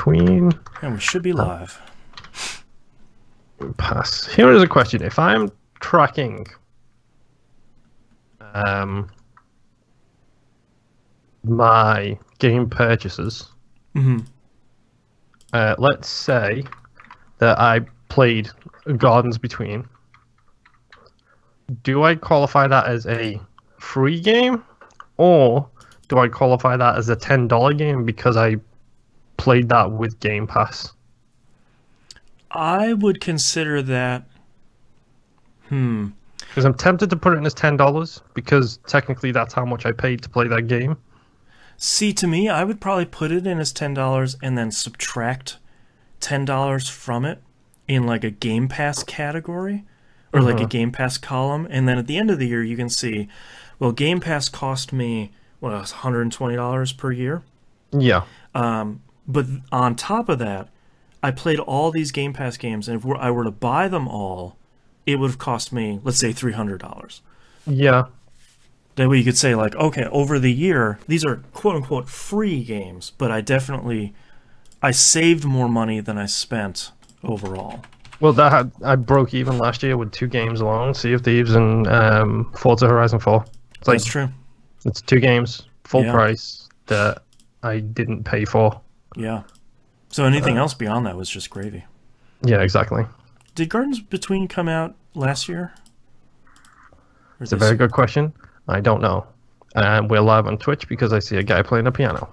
between. And we should be live. Pass. Here is a question. If I'm tracking my game purchases, let's say that I played Gardens Between, do I qualify that as a free game, or do I qualify that as a $10 game because I played that with Game Pass? I would consider that. Because I'm tempted to put it in as $10 because technically that's how much I paid to play that game. See, to me, I would probably put it in as $10 and then subtract $10 from it in like a Game Pass category or like a Game Pass column, and then at the end of the year you can see, well, Game Pass cost me what was $120 per year. Yeah. But on top of that, I played all these Game Pass games, and if I were to buy them all, it would have cost me, let's say, $300. Yeah. That way you could say, like, okay, over the year, these are quote-unquote free games, but I saved more money than I spent overall. Well, I broke even last year with 2 games alone, Sea of Thieves and Forza Horizon 4. That's true. It's 2 games, full price, that I didn't pay for. Yeah. So anything else beyond that was just gravy. Yeah, exactly. Did Gardens Between come out last year? It's a very good question. I don't know. We're live on Twitch because I see a guy playing a piano.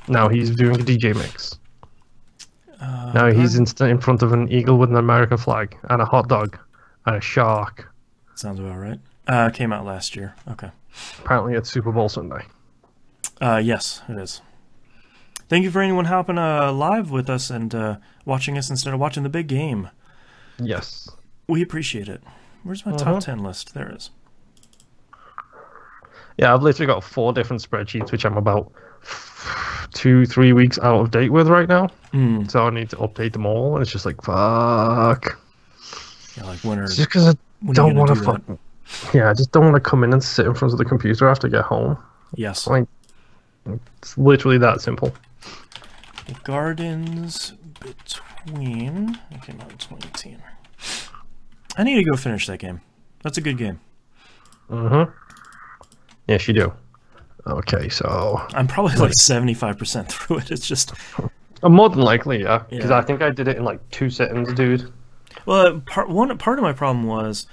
Now he's doing a DJ mix. Now he's in front of an eagle with an American flag and a hot dog and a shark. Sounds about right. Came out last year. Okay. Apparently it's Super Bowl Sunday. Yes, it is. Thank you for anyone hopping live with us and watching us instead of watching the big game. Yes. We appreciate it. Where's my top 10 list? There it is. Yeah, I've literally got 4 different spreadsheets, which I'm about 2-3 weeks out of date with right now. So I need to update them all, and it's just like, fuck. Yeah, like when just because I don't want to I just don't want to come in and sit in front of the computer after I get home. Yes. Like, it's literally that simple. Gardens Between. It came out in 2018. I need to go finish that game. That's a good game. Yes, you do. Okay, so I'm probably like 75% through it. It's just more than likely, yeah. Because I think I did it in like 2 sittings, dude. Well, part of my problem was,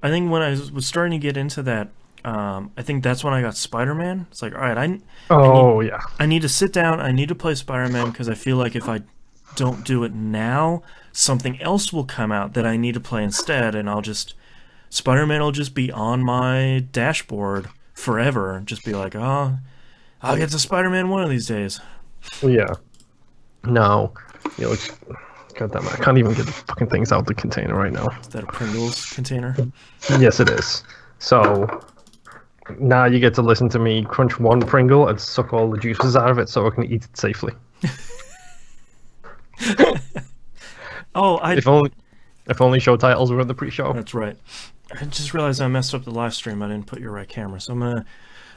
I think when I was starting to get into that, I think that's when I got Spider-Man. It's like, all right, I need to sit down. I need to play Spider-Man because I feel like if I don't do it now, something else will come out that I need to play instead, and Spider-Man will just be on my dashboard forever and just be like, oh, I'll get to Spider-Man one of these days. Yeah. No. God damn it, I can't even get the fucking things out of the container right now. Is that a Pringles container? Yes, it is. So now you get to listen to me crunch 1 Pringle and suck all the juices out of it so I can eat it safely. If only show titles were in the pre-show. That's right. I just realized I messed up the live stream. I didn't put your right camera, so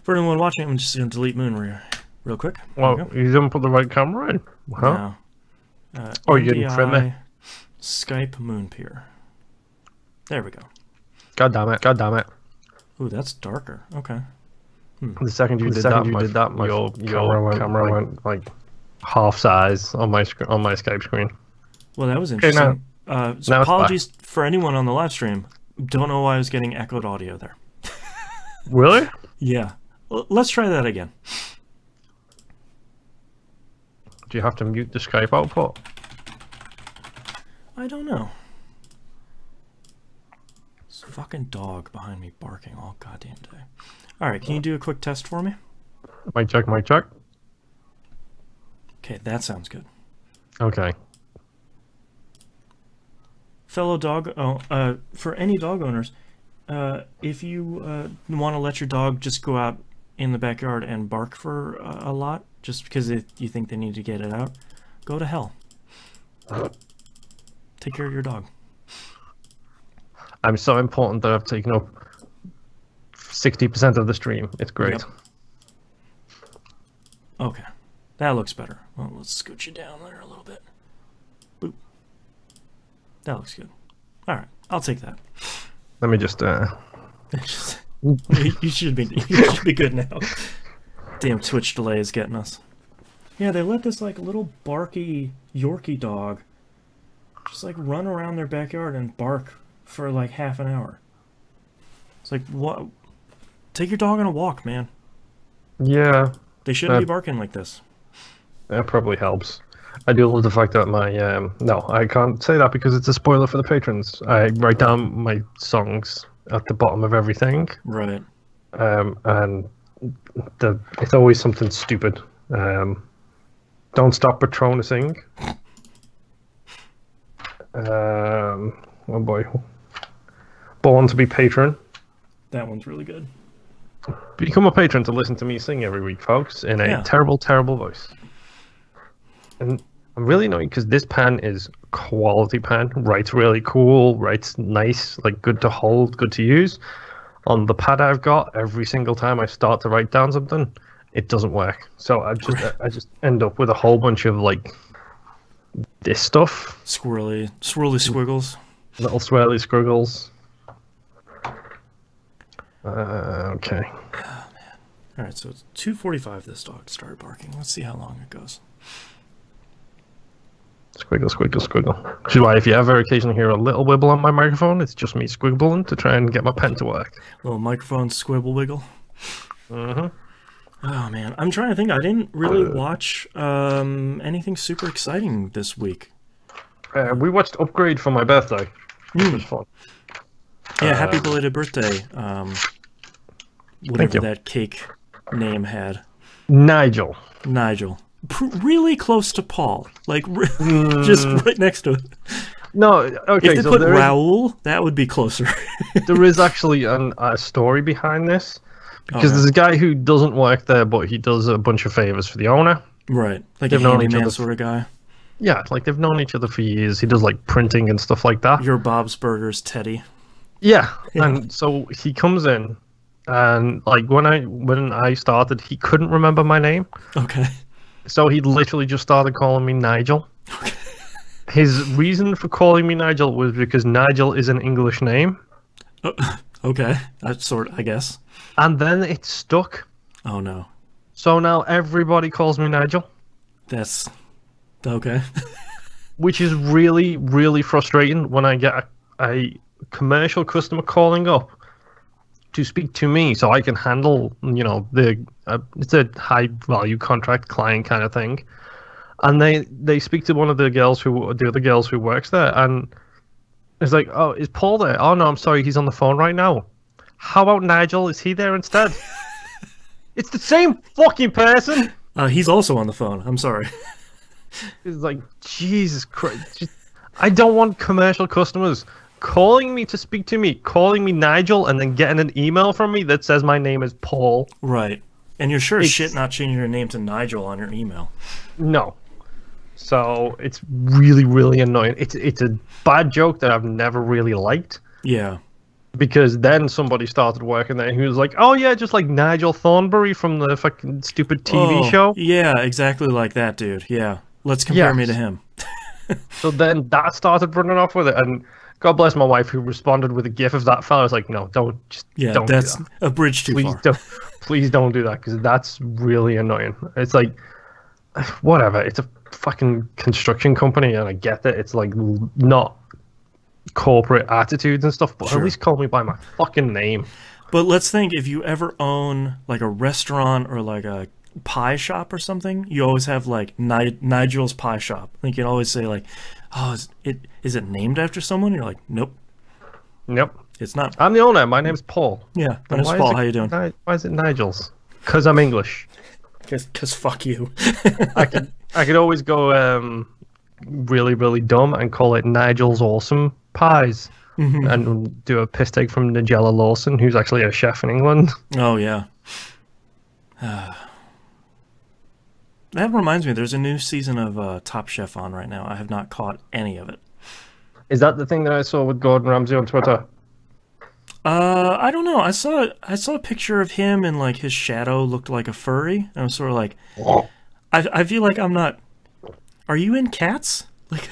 for anyone watching, I'm just gonna delete Moon real quick. Well, you didn't put the right camera in. Huh? No. Oh, you didn't trim it. Skype Moon Pier. There we go. God damn it! God damn it! Ooh, that's darker. Okay. The second you did that, your camera went like half size on my Skype screen. Well, that was interesting. Now apologies for anyone on the live stream. Don't know why I was getting echoed audio there. Really? Yeah. Well, let's try that again. Do you have to mute the Skype output? I don't know. This fucking dog behind me barking all goddamn day. Alright, can you do a quick test for me? Mic check, mic check. Okay, that sounds good. Okay. Fellow dog, for any dog owners, if you want to let your dog just go out in the backyard and bark for a lot, just because you think they need to get it out, go to hell. Take care of your dog. I'm so important that I've taken up 60% of the stream. It's great. Yep. Okay. That looks better. Well, let's scooch you down there a little bit. Boop. That looks good. All right, I'll take that. Let me just. You should be good now. Damn Twitch delay is getting us. Yeah, they let this like little barky Yorkie dog just like run around their backyard and bark for like half an hour. It's like, what? Take your dog on a walk, man. Yeah. They shouldn't be barking like this. That probably helps. I do love the fact that my no, I can't say that because it's a spoiler for the patrons. I write down my songs at the bottom of everything. Right. And it's always something stupid. Don't Stop Patronusing. Oh boy. Born to be Patron. That one's really good. Become a patron to listen to me sing every week, folks, in a terrible, terrible voice. And I'm really annoyed because this pen is quality pen. Writes really cool, writes nice, like good to hold, good to use. On the pad I've got, every single time I start to write down something, it doesn't work. So I just end up with a whole bunch of like this stuff. Swirly squiggles. Little swirly squiggles. Okay. Oh, man. All right, so it's 2:45. This dog started barking. Let's see how long it goes. Squiggle, squiggle, squiggle. Which is why if you ever occasionally hear a little wibble on my microphone, it's just me squiggling to try and get my pen to work. Little microphone squibble wiggle. Mm-hmm. Oh, man. I'm trying to think. I didn't really watch anything super exciting this week. We watched Upgrade for my birthday. It was fun. Yeah, happy belated birthday. Whatever that cake name had. Nigel. Really close to Paul. Like, just right next to it. No, okay. If they put Raoul, that would be closer. There is actually a story behind this. Because there's a guy who doesn't work there, but he does a bunch of favors for the owner. Right. Like a handyman sort of guy. Yeah, like they've known each other for years. He does like printing and stuff like that. Your Bob's Burgers Teddy. Yeah, and so he comes in, and like when I started, he couldn't remember my name. Okay. So he literally just started calling me Nigel. Okay. His reason for calling me Nigel was because Nigel is an English name. Okay, that's I guess. And then it stuck. Oh no. So now everybody calls me Nigel. That's okay. Which is really, really frustrating when I get a commercial customer calling up to speak to me so I can handle, you know, it's a high value contract client kind of thing, and they speak to one of the other girls who works there, and it's like, oh, is Paul there? Oh no, I'm sorry, he's on the phone right now. How about Nigel? Is he there instead? It's the same fucking person. He's also on the phone. I'm sorry. It's like, Jesus Christ. I don't want commercial customers calling me to speak to me, calling me Nigel, and then getting an email from me that says my name is Paul. Right. And you're sure as shit not changing your name to Nigel on your email. No. So it's really, really annoying. It's a bad joke that I've never really liked. Yeah. Because then somebody started working there who was like, oh yeah, just like Nigel Thornberry from the fucking stupid TV show. Yeah, exactly like that dude. Yeah. Let's compare me to him. So then that started running off with it, and God bless my wife who responded with a gif of that fella. I was like, no, don't that's do that. A bridge too far. Please don't do that, because that's really annoying. It's like, whatever, it's a fucking construction company, and I get that it's like not corporate attitudes and stuff, but at least call me by my fucking name. But let's think, if you ever own like a restaurant or like a pie shop or something, you always have like Nigel's Pie Shop. Like you can always say like, oh, is it named after someone? You're like, nope, it's not. I'm the owner. My name's Paul. Yeah, my name's Paul. How you doing? Why is it Nigel's? Because I'm English. Because fuck you. I could always go really, really dumb and call it Nigel's Awesome Pies. Mm-hmm. And do a piss take from Nigella Lawson, who's actually a chef in England. Oh yeah. That reminds me, there's a new season of Top Chef on right now. I have not caught any of it. Is that the thing that I saw with Gordon Ramsay on Twitter? I don't know. I saw a picture of him and like his shadow looked like a furry. And I was sort of like, I feel like I'm not. Are you in Cats? Like,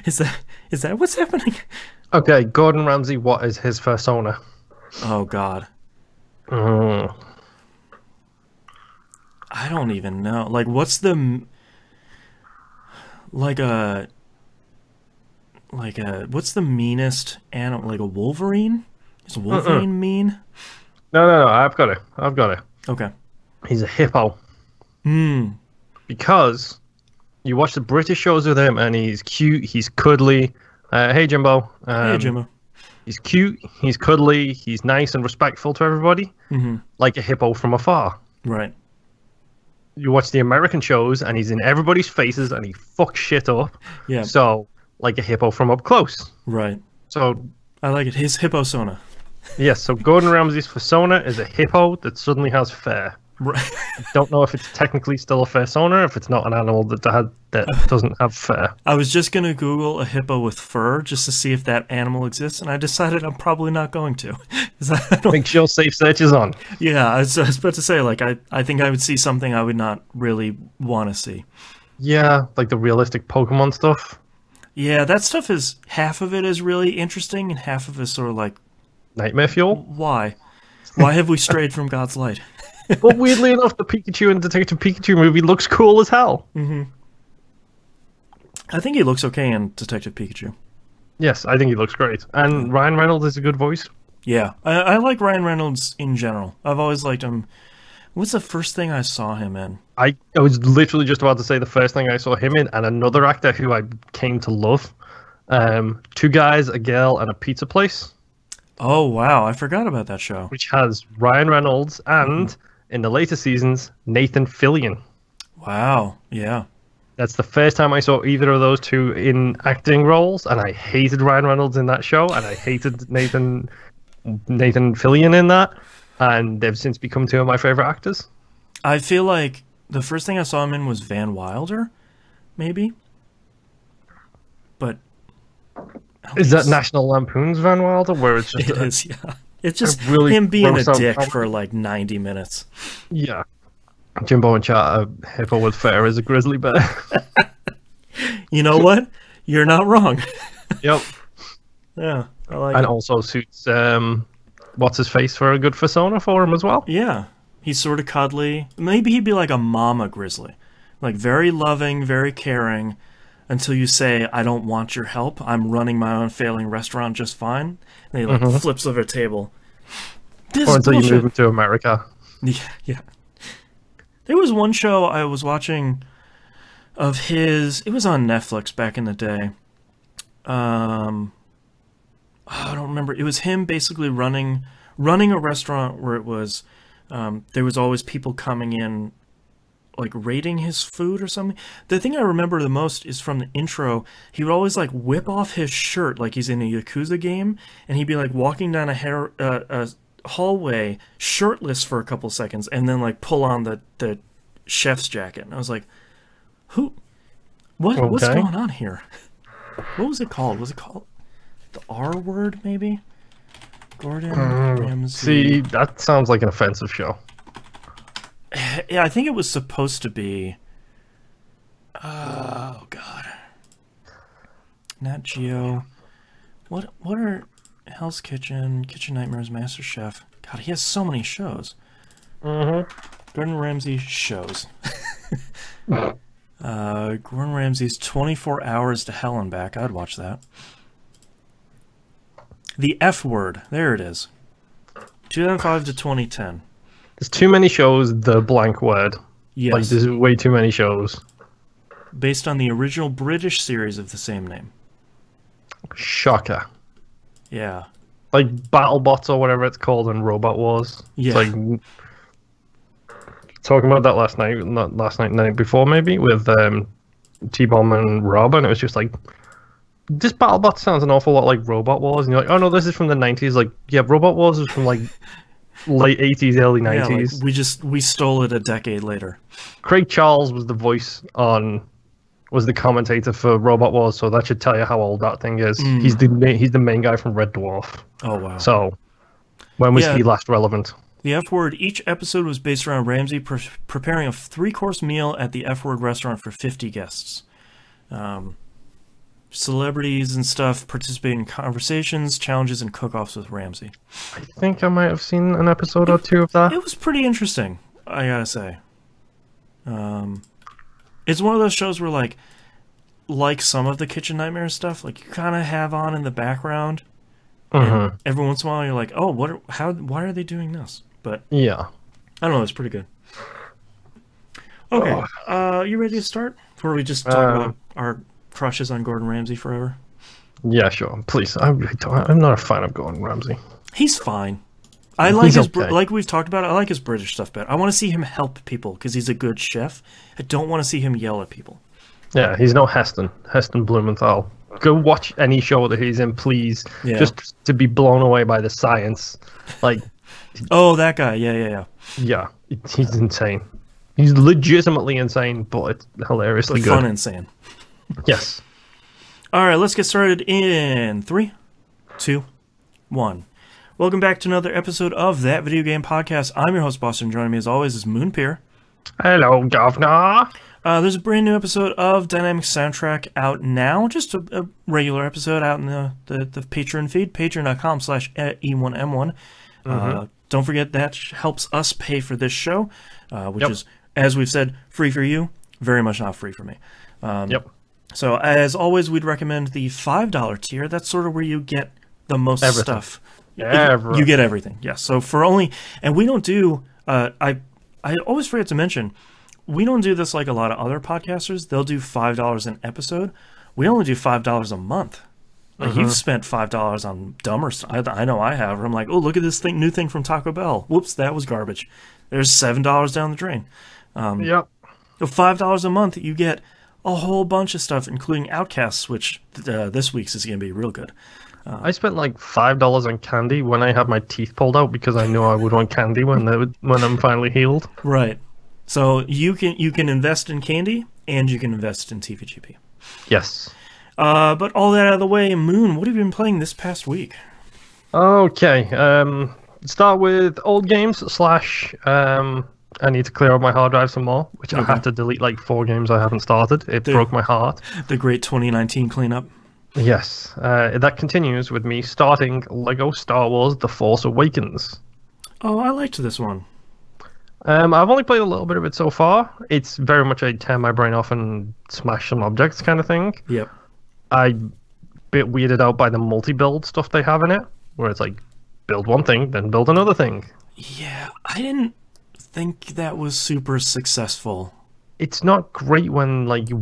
is that what's happening? Okay, Gordon Ramsay. What is his persona? Oh God. I don't even know. Like, what's the what's the meanest animal? Like a Wolverine? Is Wolverine mean? No. I've got it. Okay. He's a hippo. Because you watch the British shows with him, and he's cute. He's cuddly. Hey, Jimbo. Hey, Jimbo. He's cute. He's cuddly. He's nice and respectful to everybody, like a hippo from afar. Right. You watch the American shows, and he's in everybody's faces, and he fucks shit up. Yeah. So, like a hippo from up close. Right. So, I like it. His hipposona. Yes. So Gordon Ramsay's persona is a hippo that suddenly has fur. Right. I don't know if it's technically still a persona, if it's not an animal that doesn't have fur. I was just gonna Google a hippo with fur just to see if that animal exists, and I decided I'm probably not going to. Make sure safe search is on. Yeah, I was about to say, like, I think I would see something I would not really want to see. Yeah, like the realistic Pokemon stuff. Yeah, that stuff is, half of it is really interesting, and half of it is sort of like... Nightmare fuel? Why? Why have we strayed from God's light? But weirdly enough, the Pikachu and Detective Pikachu movie looks cool as hell. I think he looks okay in Detective Pikachu. Yes, I think he looks great. And Ryan Reynolds is a good voice. Yeah, I like Ryan Reynolds in general. I've always liked him. What's the first thing I saw him in? I was literally just about to say the first thing I saw him in, and another actor who I came to love. Two Guys, a Girl, and a Pizza Place. Oh, wow. I forgot about that show. Which has Ryan Reynolds and, in the later seasons, Nathan Fillion. Wow, yeah. That's the first time I saw either of those two in acting roles, and I hated Ryan Reynolds in that show, and I hated Nathan Fillion in that, and they've since become two of my favorite actors. I feel like the first thing I saw him in was Van Wilder, maybe. But is that National Lampoon's Van Wilder, where it's just it is, yeah. It's just really him being a dick for like 90 minutes. Yeah. Jimbo and Chat, a hippo with fur is a grizzly bear. You know what? You're not wrong. Yep. Yeah, I like and it. Also suits what's his face for a good persona for him as well. Yeah, he's sort of cuddly. Maybe he'd be like a mama grizzly, like very loving, very caring, until you say, "I don't want your help. I'm running my own failing restaurant just fine." And he like flips over a table. Or until you move him to America. Yeah. There was one show I was watching of his. It was on Netflix back in the day. I don't remember. It was him basically running a restaurant where it was there was always people coming in, like rating his food or something. The thing I remember the most is from the intro. He would always like whip off his shirt like he's in a Yakuza game, and he'd be like walking down a hallway shirtless for a couple seconds, and then like pull on the chef's jacket. And I was like, what's going on here? What was it called? Was it called the R Word, maybe? Gordon Ramsay. See, that sounds like an offensive show. Yeah, I think it was supposed to be. Oh God. Nat Geo. What are Hell's Kitchen, Kitchen Nightmares, Master Chef? God, he has so many shows. Gordon Ramsay shows. Gordon Ramsay's 24 Hours to Hell and Back. I'd watch that. The F Word. There it is. 2005 to 2010. There's too many shows, the blank word. Yes. Like, there's way too many shows. Based on the original British series of the same name. Shocker. Yeah. Like BattleBots or whatever it's called in Robot Wars. Yeah. It's like talking about that last night, not last night, night before maybe, with T-Bomb and Rob, and it was just like, this BattleBot sounds an awful lot like Robot Wars, and you're like, oh no, this is from the 90s. Like, yeah, Robot Wars is from like late 80s, early 90s. Yeah, like we stole it a decade later. Craig Charles was the voice was the commentator for Robot Wars, so that should tell you how old that thing is. He's the main guy from Red Dwarf. Oh wow. So when was he last relevant? The F Word. Each episode was based around Ramsey preparing a 3-course meal at the F Word restaurant for 50 guests. Celebrities and stuff participate in conversations, challenges, and cook-offs with Ramsey. I think I might have seen an episode or two of that. It was pretty interesting, I gotta say. It's one of those shows where, like some of the Kitchen Nightmares stuff, like you kind of have on in the background. And every once in a while, you're like, "Oh, why are they doing this?" But yeah, I don't know. It's pretty good. Okay, you ready to start? Or we just talk about our crushes on Gordon Ramsay forever? Yeah, sure. Please, I'm not a fan of Gordon Ramsay. He's fine. I like his like we've talked about. I like his British stuff better. I want to see him help people because he's a good chef. I don't want to see him yell at people. Yeah, he's no Heston Blumenthal. Go watch any show that he's in, please. Yeah. Just to be blown away by the science. Like, oh, that guy. Yeah. Yeah, he's insane. He's legitimately insane, but it's hilariously good. Fun insane. Yes. All right, let's get started in 3, 2, 1. Welcome back to another episode of That Video Game Podcast. I'm your host, Boston. Joining me as always is Moon Pier. Hello, Governor. There's a brand new episode of Dynamic Soundtrack out now. Just a regular episode out in the Patreon feed, patreon.com/E1M1. Don't forget that helps us pay for this show, which is, as we've said, free for you, very much not free for me. So, as always, we'd recommend the $5 tier. That's sort of where you get the most stuff. You get everything, yes. So, for only... And we don't do... I always forget to mention... We don't do this like a lot of other podcasters. They'll do $5 an episode. We only do $5 a month. Like you've spent $5 on dumber stuff. I know I have. I'm like, oh, look at this new thing from Taco Bell. Whoops, that was garbage. There's $7 down the drain. So $5 a month, you get a whole bunch of stuff, including Outcasts, which this week's is going to be real good. I spent like $5 on candy when I had my teeth pulled out because I knew I would want candy when I'm finally healed. Right. So you can invest in candy and you can invest in TVGP. Yes. But all that out of the way, Moon, what have you been playing this past week? Okay. Start with old games / I need to clear out my hard drive some more, which I have to delete like 4 games I haven't started. It broke my heart. The great 2019 cleanup. Yes. That continues with me starting Lego Star Wars The Force Awakens. Oh, I liked this one. I've only played a little bit of it so far. It's very much a tear my brain off and smash some objects kind of thing. Yep. I'm a bit weirded out by the multi-build stuff they have in it, where it's like, build one thing, then build another thing. Yeah, I didn't think that was super successful. It's not great when like you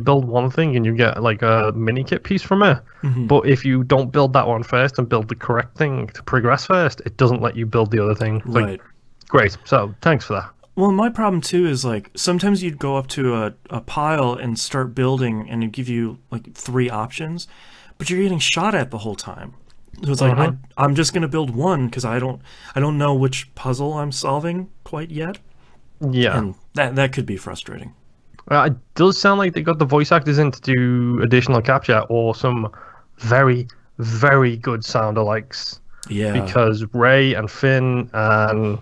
build one thing and you get like a mini kit piece from it. But if you don't build that one first and build the correct thing to progress first, it doesn't let you build the other thing. Right. Great. So thanks for that. Well, my problem too is like sometimes you'd go up to a pile and start building, and it'd give you like 3 options, but you're getting shot at the whole time. So it's like I'm just gonna build one because I don't know which puzzle I'm solving quite yet. Yeah, and that could be frustrating. It does sound like they got the voice actors in to do additional capture or some very, very good sound alikes. Yeah, because Rey and Finn and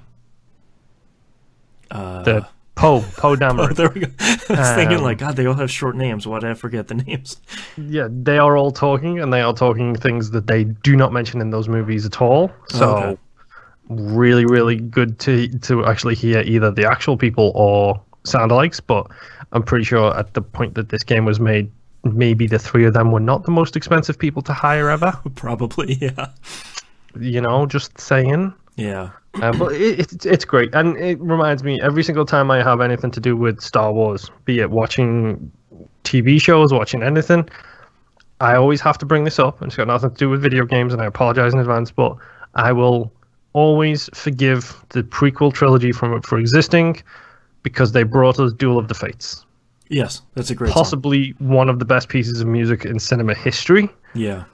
the Poe Dameron. Oh, there we go. I was thinking, like, God, they all have short names. Why did I forget the names? Yeah, they are all talking, and they are talking things that they do not mention in those movies at all. So, really, really good to actually hear either the actual people or sound-alikes. But I'm pretty sure at the point that this game was made, maybe the 3 of them were not the most expensive people to hire ever. Probably, yeah. You know, just saying. Yeah. But it's great, and it reminds me every single time I have anything to do with Star Wars, be it watching TV shows, watching anything, I always have to bring this up, and it's got nothing to do with video games, and I apologize in advance, but I will always forgive the prequel trilogy for existing because they brought us Duel of the Fates. Yes, that's a great Possibly one of the best pieces of music in cinema history. Yeah.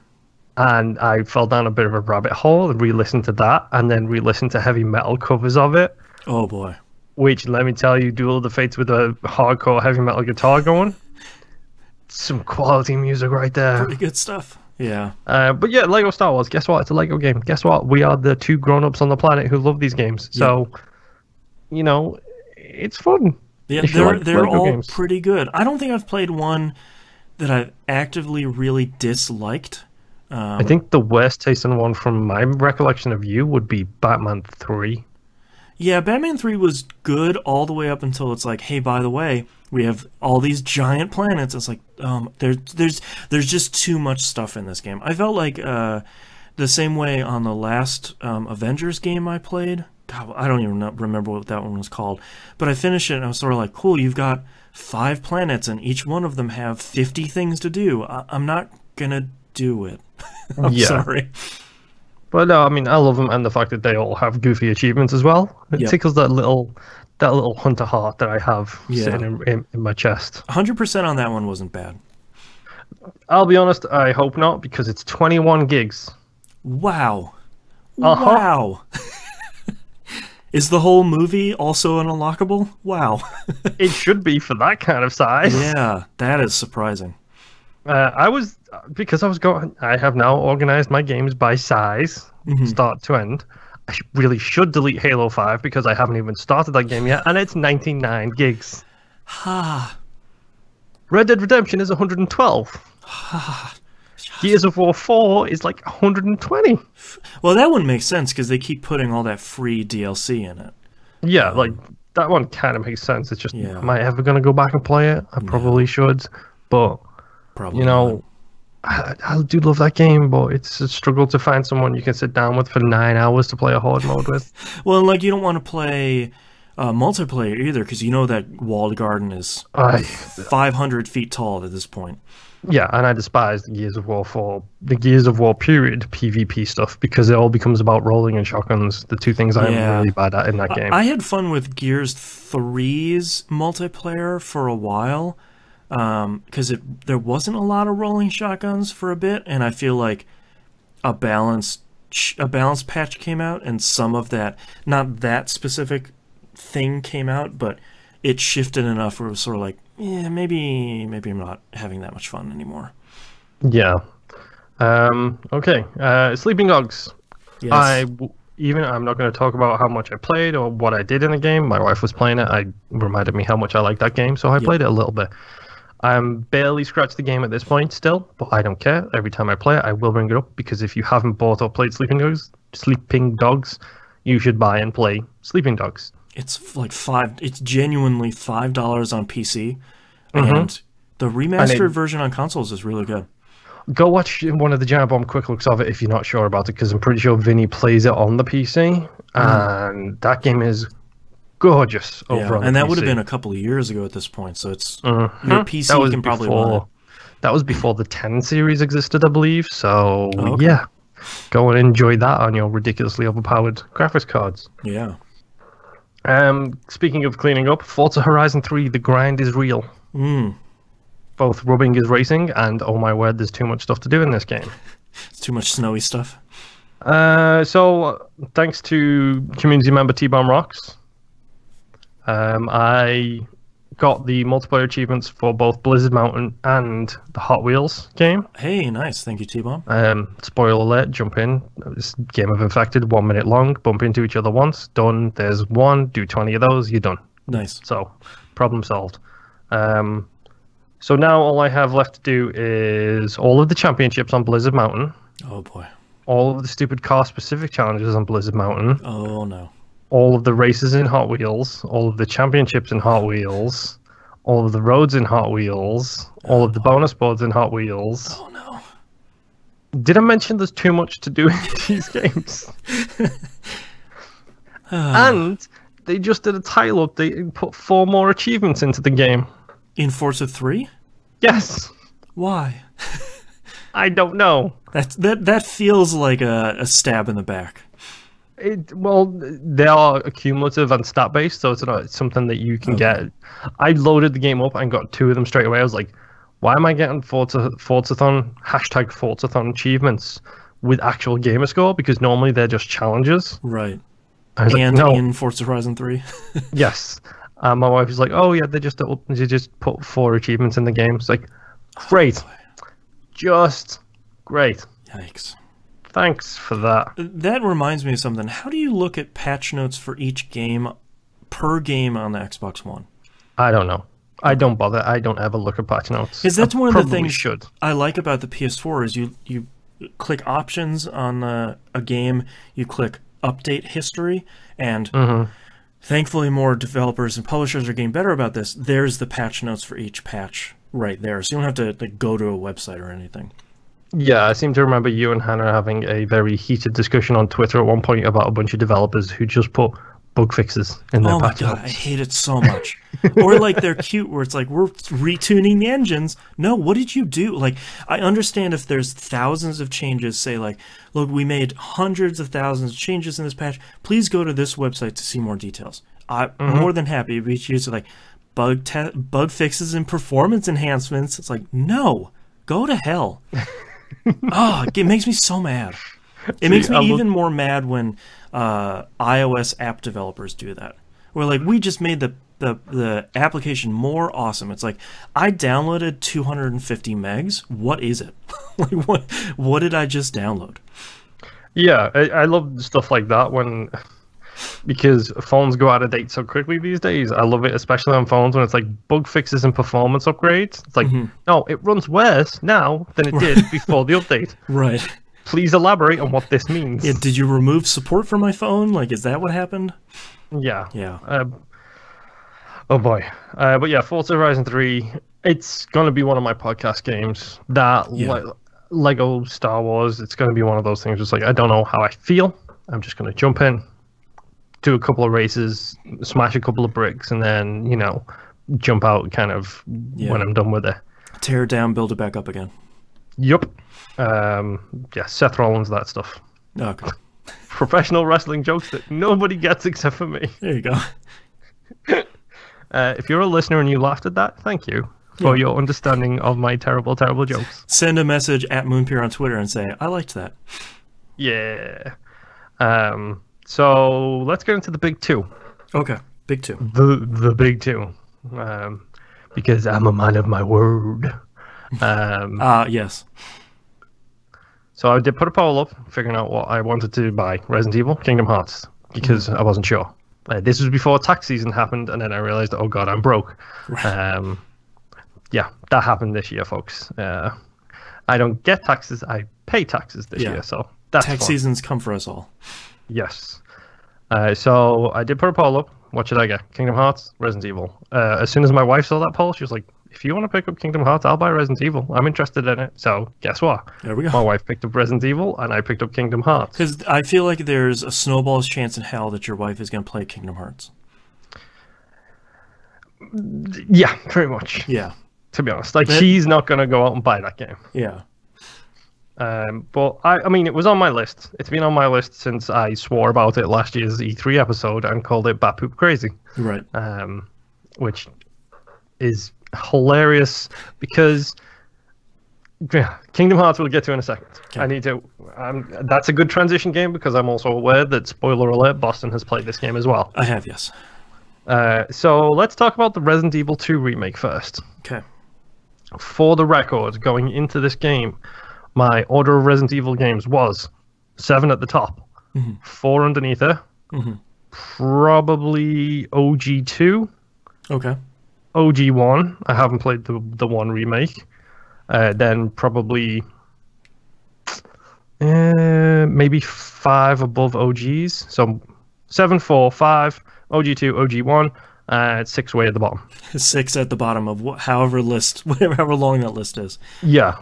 And I fell down a bit of a rabbit hole and re-listened to that, and then re-listened to heavy metal covers of it. Oh boy! Which, let me tell you, Duel of the Fates with a hardcore heavy metal guitar going, some quality music right there. Pretty good stuff. Yeah. But yeah, Lego Star Wars. Guess what? It's a Lego game. Guess what? We are the two grown-ups on the planet who love these games. So, you know, it's fun. Yeah, they're all games. Pretty good. I don't think I've played one that I've actively really disliked. I think the worst tasting one from my recollection of you would be Batman 3. Yeah, Batman 3 was good all the way up until it's like, hey, by the way, we have all these giant planets. It's like, there's just too much stuff in this game. I felt like the same way on the last Avengers game I played. God, I don't even remember what that one was called. But I finished it and I was sort of like, cool, you've got 5 planets and each one of them have 50 things to do. I'm not going to do it. I'm sorry. But no, I mean, I love them, and the fact that they all have goofy achievements as well. It tickles that little hunter heart that I have sitting in my chest. 100% on that one wasn't bad. I'll be honest, I hope not, because it's 21 gigs. Wow. Wow. Is the whole movie also an unlockable? Wow. It should be for that kind of size. Yeah, that is surprising. I have now organized my games by size, start to end. I really should delete Halo 5 because I haven't even started that game yet, and it's 99 gigs. Ha. Red Dead Redemption is 112. Ha. Gears of War 4 is like 120. Well, that wouldn't make sense because they keep putting all that free DLC in it. Yeah, like that one kind of makes sense. It's just, am I ever going to go back and play it? I probably should, but probably not. I do love that game, but it's a struggle to find someone you can sit down with for 9 hours to play a horde mode with. Well, like, you don't want to play multiplayer either, because you know that walled garden is 500 feet tall at this point. Yeah, and I despise the Gears of War 4, the Gears of War period PvP stuff, because it all becomes about rolling and shotguns, the two things I'm really bad at in that game. I had fun with Gears 3's multiplayer for a while, because there wasn't a lot of rolling shotguns for a bit, and I feel like a balance patch came out, and some of that, not that specific thing came out, but it shifted enough where it was sort of like, yeah, maybe I'm not having that much fun anymore. Yeah. Okay. Sleeping Dogs. Yes. I'm not going to talk about how much I played or what I did in the game. My wife was playing it. I reminded me how much I liked that game, so I played it a little bit. I'm barely scratched the game at this point still, but I don't care. Every time I play it, I will bring it up, because if you haven't bought or played Sleeping Dogs, you should buy and play Sleeping Dogs. It's like it's genuinely $5 on PC, and the remastered version on consoles is really good. Go watch one of the Giant Bomb quick looks of it if you're not sure about it, because I'm pretty sure Vinny plays it on the PC, and that game is gorgeous over on the and that PC. would have been a couple of years ago at this point, so it's your PC can probably run it. That was before the 10 series existed, I believe, so yeah, go and enjoy that on your ridiculously overpowered graphics cards. Yeah. Speaking of cleaning up, Forza Horizon 3, the grind is real. Both rubbing is racing, and oh my word, there's too much stuff to do in this game. It's too much snowy stuff. So, thanks to community member T-Bomb Rocks, I got the multiplayer achievements for both Blizzard Mountain and the Hot Wheels game. Hey, nice. Thank you, T-Bomb. Spoiler alert, jump in. This game of Infected, 1 minute long, bump into each other once, done. There's one, do 20 of those, you're done. Nice. So, problem solved. So now all I have left to do is all of the championships on Blizzard Mountain. Oh boy. All of the stupid car-specific challenges on Blizzard Mountain. Oh no. All of the races in Hot Wheels, all of the championships in Hot Wheels, all of the roads in Hot Wheels, all of the bonus boards in Hot Wheels. Oh no. Did I mention there's too much to do in these games? And they just did a title update and put 4 more achievements into the game. In Forza 3? Yes. Why? I don't know. That feels like a stab in the back. Well, they are accumulative and stat-based, so it's not something that you can get. I loaded the game up and got 2 of them straight away. I was like, why am I getting Forzathon, #Forzathon achievements with actual gamer score? Because normally they're just challenges. Right. And like, no. In Forza Horizon 3? Yes. My wife was like, oh yeah, they just put 4 achievements in the game. It's like, great. Just Great. Yikes. Thanks for that. That reminds me of something. How do you look at patch notes for each game, per game on the Xbox One? I don't know. I don't bother. I don't ever look at patch notes. Because that's one of the things should. I like about the PS4 is you click options on a game, you click update history, and thankfully more developers and publishers are getting better about this. There's the patch notes for each patch right there, so you don't have to go to a website or anything. Yeah, I seem to remember you and Hannah having a very heated discussion on Twitter at one point about a bunch of developers who just put bug fixes in their patch notes. Oh my god, I hate it so much. Or like they're cute where it's like, we're retuning the engines. No, what did you do? Like, I understand if there's thousands of changes, say like, look, we made hundreds of thousands of changes in this patch. Please go to this website to see more details. I'm more than happy to reach you to like bug fixes and performance enhancements. It's like, no, go to hell. Oh, it makes me so mad. It makes me even more mad when iOS app developers do that. Where like, we just made the application more awesome. It's like, I downloaded 250 megs. What is it? Like, what did I just download? Yeah, I love stuff like that because phones go out of date so quickly these days. I love it, especially on phones when it's like bug fixes and performance upgrades. It's like, no, it runs worse now than it did before the update. Right. Please elaborate on what this means. Yeah, did you remove support for my phone? Like, is that what happened? Yeah. Yeah. Oh boy. But yeah, Forza Horizon 3, it's going to be one of my podcast games. Lego Star Wars, it's going to be one of those things. It's like, I don't know how I feel. I'm just going to jump in, do a couple of races, smash a couple of bricks, and then, jump out kind of when I'm done with it. Tear it down, build it back up again. Yup. Yeah, Seth Rollins, that stuff. Okay. Professional wrestling jokes that nobody gets except for me. There you go. If you're a listener and you laughed at that, thank you for your understanding of my terrible, terrible jokes. Send a message at Moonpier on Twitter and say, I liked that. Yeah. So let's get into the big two. Okay, big two. The big two. Because I'm a man of my word. Yes. So I did put a poll up, figuring out what I wanted to buy. Resident Evil, Kingdom Hearts, because I wasn't sure. This was before tax season happened, and then I realized, oh god, I'm broke. Right. Yeah, that happened this year, folks. I don't get taxes, I pay taxes this year, so that's tax seasons come for us all. Yes. So I did put a poll up. What should I get? Kingdom Hearts, Resident Evil. As soon as my wife saw that poll, she was like, if you want to pick up Kingdom Hearts, I'll buy Resident Evil. I'm interested in it. So guess what? There we go. My wife picked up Resident Evil, and I picked up Kingdom Hearts. Because I feel like there's a snowball's chance in hell that your wife is going to play Kingdom Hearts. Yeah, pretty much. Yeah. To be honest. Like, she's not going to go out and buy that game. Yeah. But, I mean, it was on my list. It's been on my list since I swore about it last year's E3 episode and called it Bat Poop Crazy. Right. Which is hilarious because Kingdom Hearts we'll get to in a second. Okay. I need to. That's a good transition game because I'm also aware that, spoiler alert, Boston has played this game as well. I have, yes. So let's talk about the Resident Evil 2 remake first. Okay. For the record, going into this game, my order of Resident Evil games was 7 at the top, 4 underneath it, probably OG2. Okay. OG1, I haven't played the 1 remake. Then probably maybe 5 above OGs. So 7, 4, 5, OG2, OG1, 6 way at the bottom. 6 at the bottom of however long that list is. Yeah,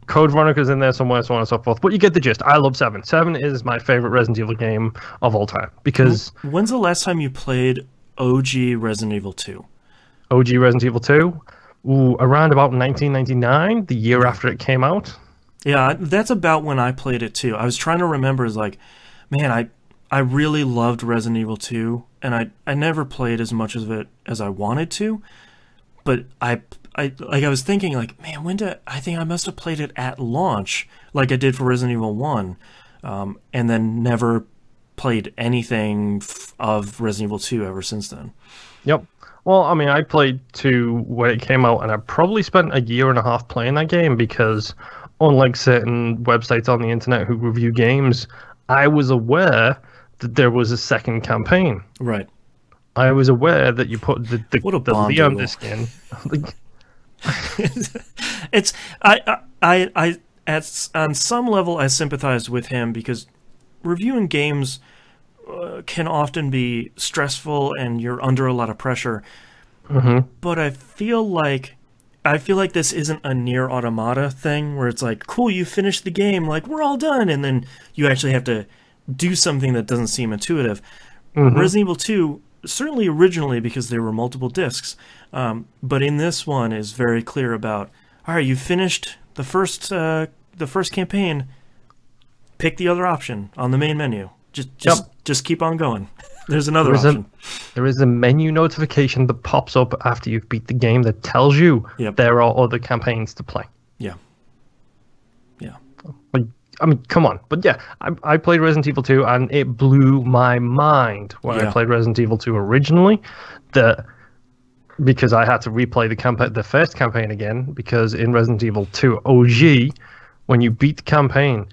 Code Veronica's in there somewhere, so on and so forth. But you get the gist. I love 7. 7 is my favorite Resident Evil game of all time because. When's the last time you played OG Resident Evil 2? OG Resident Evil 2? Around about 1999, the year after it came out. Yeah, that's about when I played it too. I was trying to remember, like, man, I really loved Resident Evil 2, and I never played as much of it as I wanted to. But I was thinking, like, man, I think I must have played it at launch, like I did for Resident Evil 1, and then never played anything of Resident Evil 2 ever since then. Yep. Well, I mean, I played 2 when it came out, and I probably spent a year and a half playing that game because unlike certain websites on the internet who review games, I was aware that there was a second campaign. Right. I was aware that you put the Leon disc in. It's I on some level I sympathize with him, because reviewing games can often be stressful and you're under a lot of pressure. But I feel like this isn't a Nier Automata thing where it's like, cool, you finished the game, like, we're all done, and then you actually have to do something that doesn't seem intuitive. Resident Evil 2, certainly originally, because there were multiple discs, but in this one is very clear about, all right, you finished the first campaign, pick the other option on the main menu. Just keep on going. There's another option. There is a menu notification that pops up after you've beat the game that tells you there are other campaigns to play. Yeah. Like, I mean, come on. But yeah, I played Resident Evil 2 and it blew my mind when I played Resident Evil 2 originally, because I had to replay the first campaign again, because in Resident Evil 2 OG, when you beat the campaign,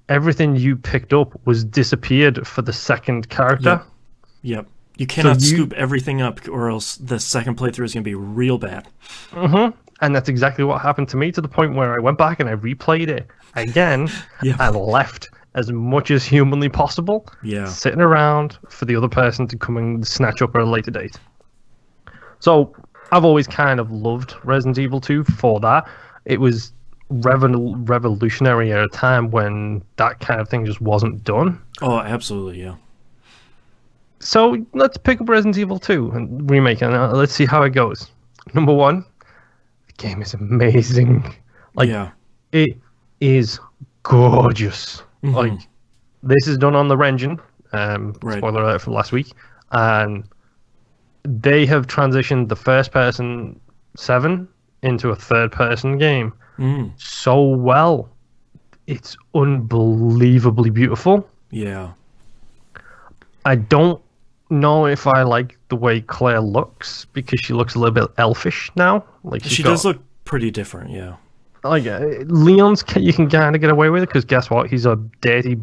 everything you picked up was disappeared for the second character. Yep. You cannot scoop everything up, or else the second playthrough is going to be real bad. And that's exactly what happened to me, to the point where I went back and I replayed it again and left as much as humanly possible, sitting around for the other person to come and snatch up at a later date. So I've always kind of loved Resident Evil 2 for that. It was revolutionary at a time when that kind of thing just wasn't done. Oh, absolutely, yeah. So let's pick up Resident Evil 2 and remake it, and let's see how it goes. Number one, the game is amazing. Like, it is gorgeous. Like, this is done on the engine. Spoiler alert from last week. And they have transitioned the first-person 7 into a third-person game so well. It's unbelievably beautiful. Yeah. I don't know if I like the way Claire looks, because she looks a little bit elfish now. Like, she does look pretty different, yeah. Like, Leon's, you can kind of get away with it, because guess what? He's a dirty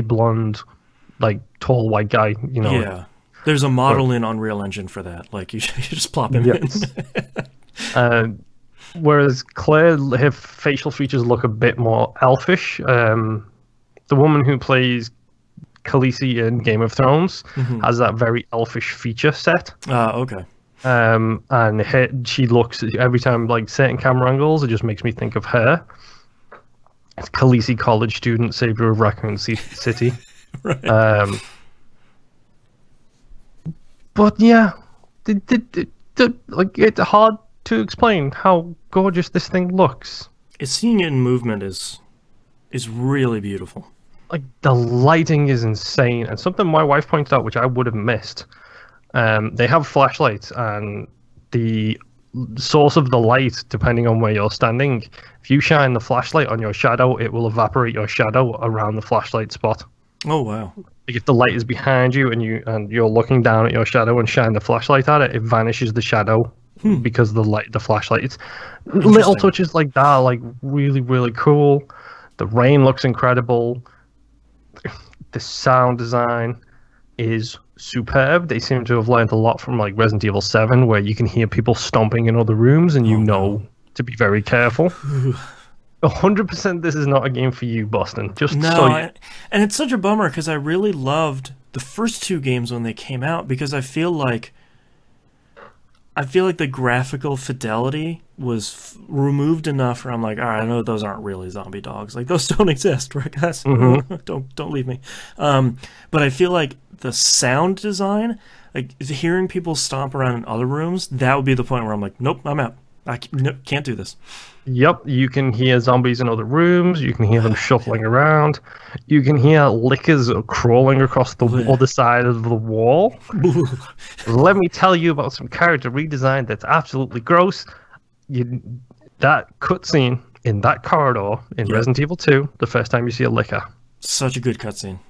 blonde, like, tall white guy, you know. Yeah. There's a model in Unreal Engine for that. Like, you just plop him in. Whereas Claire, her facial features look a bit more elfish. The woman who plays Khaleesi in Game of Thrones has that very elfish feature set. Okay. And she looks, every time, like, certain camera angles, it just makes me think of her. It's Khaleesi, college student, savior of Raccoon City. Right. But yeah, like, it's hard to explain how gorgeous this thing looks. Seeing it in movement is really beautiful. Like, the lighting is insane, and something my wife pointed out, which I would have missed. They have flashlights, and the source of the light, depending on where you're standing, if you shine the flashlight on your shadow, it will evaporate your shadow around the flashlight spot. Oh wow! Like, if the light is behind you and you're looking down at your shadow and shine the flashlight at it, it vanishes the shadow because the flashlight. It's little touches like that, like, really, really cool. The rain looks incredible. The sound design is superb. They seem to have learned a lot from, like, Resident Evil 7, where you can hear people stomping in other rooms and you know to be very careful. 100% this is not a game for you, Boston. Just and it's such a bummer, because I really loved the first two games when they came out, because I feel like the graphical fidelity was removed enough where I'm like, all right, I know those aren't really zombie dogs. Like, those don't exist, right, guys? Don't leave me. But I feel like the sound design, like, hearing people stomp around in other rooms, that would be the point where I'm like, nope, I'm out. I can't do this. Yep, you can hear zombies in other rooms. You can hear them shuffling around. You can hear lickers crawling across the other side of the wall. Let me tell you about some character redesign that's absolutely gross. That cutscene in that corridor in Resident Evil 2, the first time you see a licker. Such a good cutscene.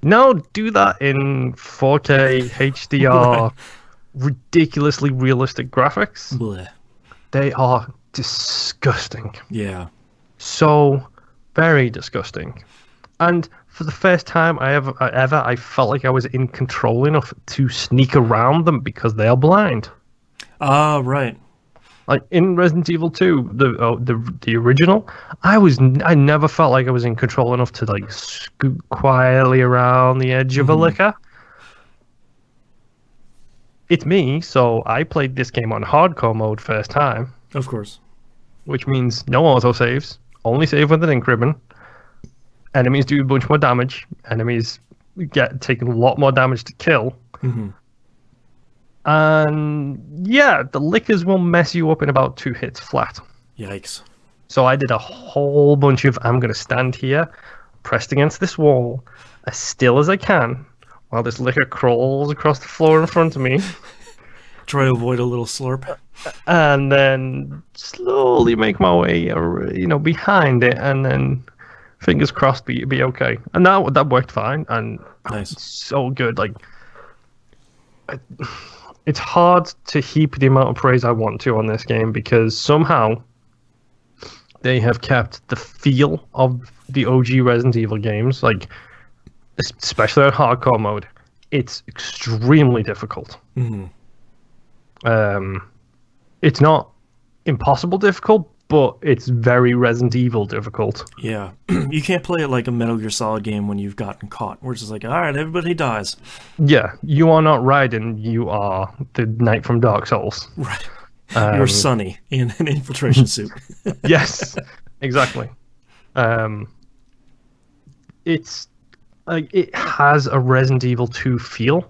No, do that in 4K HDR, ridiculously realistic graphics. Blech. They are disgusting. Yeah. so very disgusting. And for the first time I felt like I was in control enough to sneak around them because they are blind. Ah, right. Like in Resident Evil 2, the original, I never felt like I was in control enough to like scoot quietly around the edge of a licker. It's me, so I played this game on hardcore mode first time. Of course. Which means no autosaves, only save with an ink ribbon. Enemies do a bunch more damage. Enemies take a lot more damage to kill. And yeah, the lickers will mess you up in about 2 hits flat. Yikes. So I did a whole bunch of, I'm going to stand here, pressed against this wall, as still as I can, while this licker crawls across the floor in front of me. Try to avoid a little slurp. And then slowly make my way, behind it, and then fingers crossed be okay. And that worked fine, and nice. So good. Like, it's hard to heap the amount of praise I want to on this game because somehow they have kept the feel of the OG Resident Evil games, like especially on hardcore mode. It's extremely difficult. It's not impossible difficult, but it's very Resident Evil difficult. Yeah. You can't play it like a Metal Gear Solid game when you've gotten caught. We're just like, all right, everybody dies. Yeah, you are not Raiden, you are the knight from Dark Souls. Right. You're Sonny in an infiltration suit. Yes, exactly. It's like it has a Resident Evil 2 feel